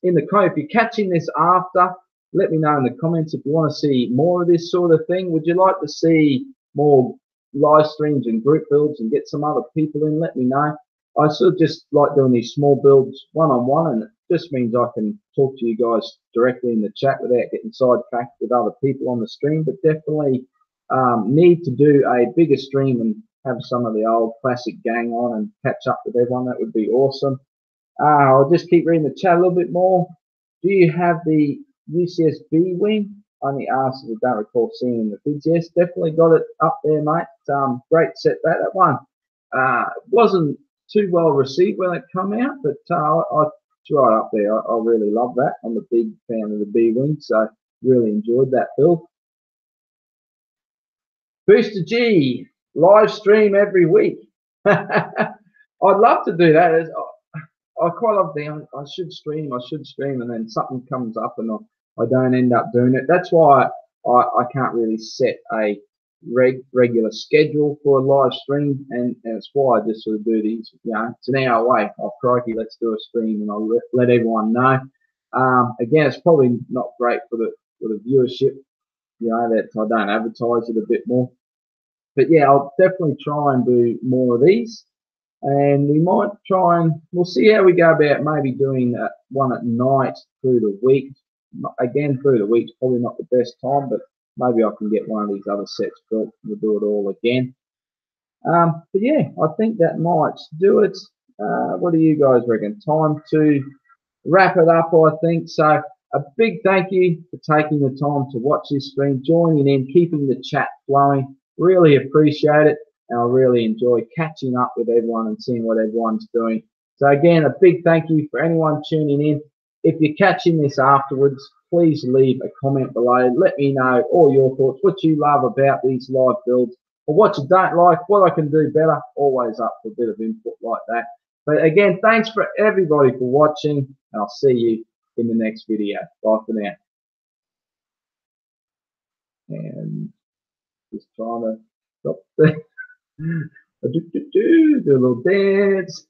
Speaker 1: in the comment if you're catching this after. Let me know in the comments if you want to see more of this sort of thing. Would you like to see more live streams and group builds and get some other people in? Let me know. I sort of just like doing these small builds one-on-one, and it just means I can talk to you guys directly in the chat without getting sidetracked with other people on the stream. But definitely need to do a bigger stream and have some of the old classic gang on and catch up with everyone. That would be awesome. I'll just keep reading the chat a little bit more. Do you have the UCSB wing? Only asked if I don't recall seeing in the vids. Yes, definitely got it up there, mate. Great set that one. Wasn't too well received when it come out, but it's right up there. I really love that. I'm a big fan of the B-wing, so really enjoyed that build. Booster G, live stream every week. I'd love to do that. I quite love the I should stream, and then something comes up and I don't end up doing it. That's why I can't really set a regular schedule for a live stream, and it's why I just sort of do these. You know, it's an hour away. Oh, crikey, let's do a stream, and I'll let everyone know. Again, it's probably not great for the viewership. You know, that I don't advertise it a bit more. But yeah, I'll definitely try and do more of these. And we might try and we'll see how we go about maybe doing one at night through the week. Again, through the week's probably not the best time, but maybe I can get one of these other sets built. We'll do it all again. But yeah, I think that might do it. What do you guys reckon? Time to wrap it up, I think. So a big thank you for taking the time to watch this stream, joining in, keeping the chat flowing. Really appreciate it. And I really enjoy catching up with everyone and seeing what everyone's doing. So again, a big thank you for anyone tuning in. If you're catching this afterwards, please leave a comment below. Let me know all your thoughts, what you love about these live builds, or what you don't like, what I can do better. Always up for a bit of input like that. But again, thanks for everybody for watching, and I'll see you in the next video. Bye for now. And just trying to stop the do a little dance.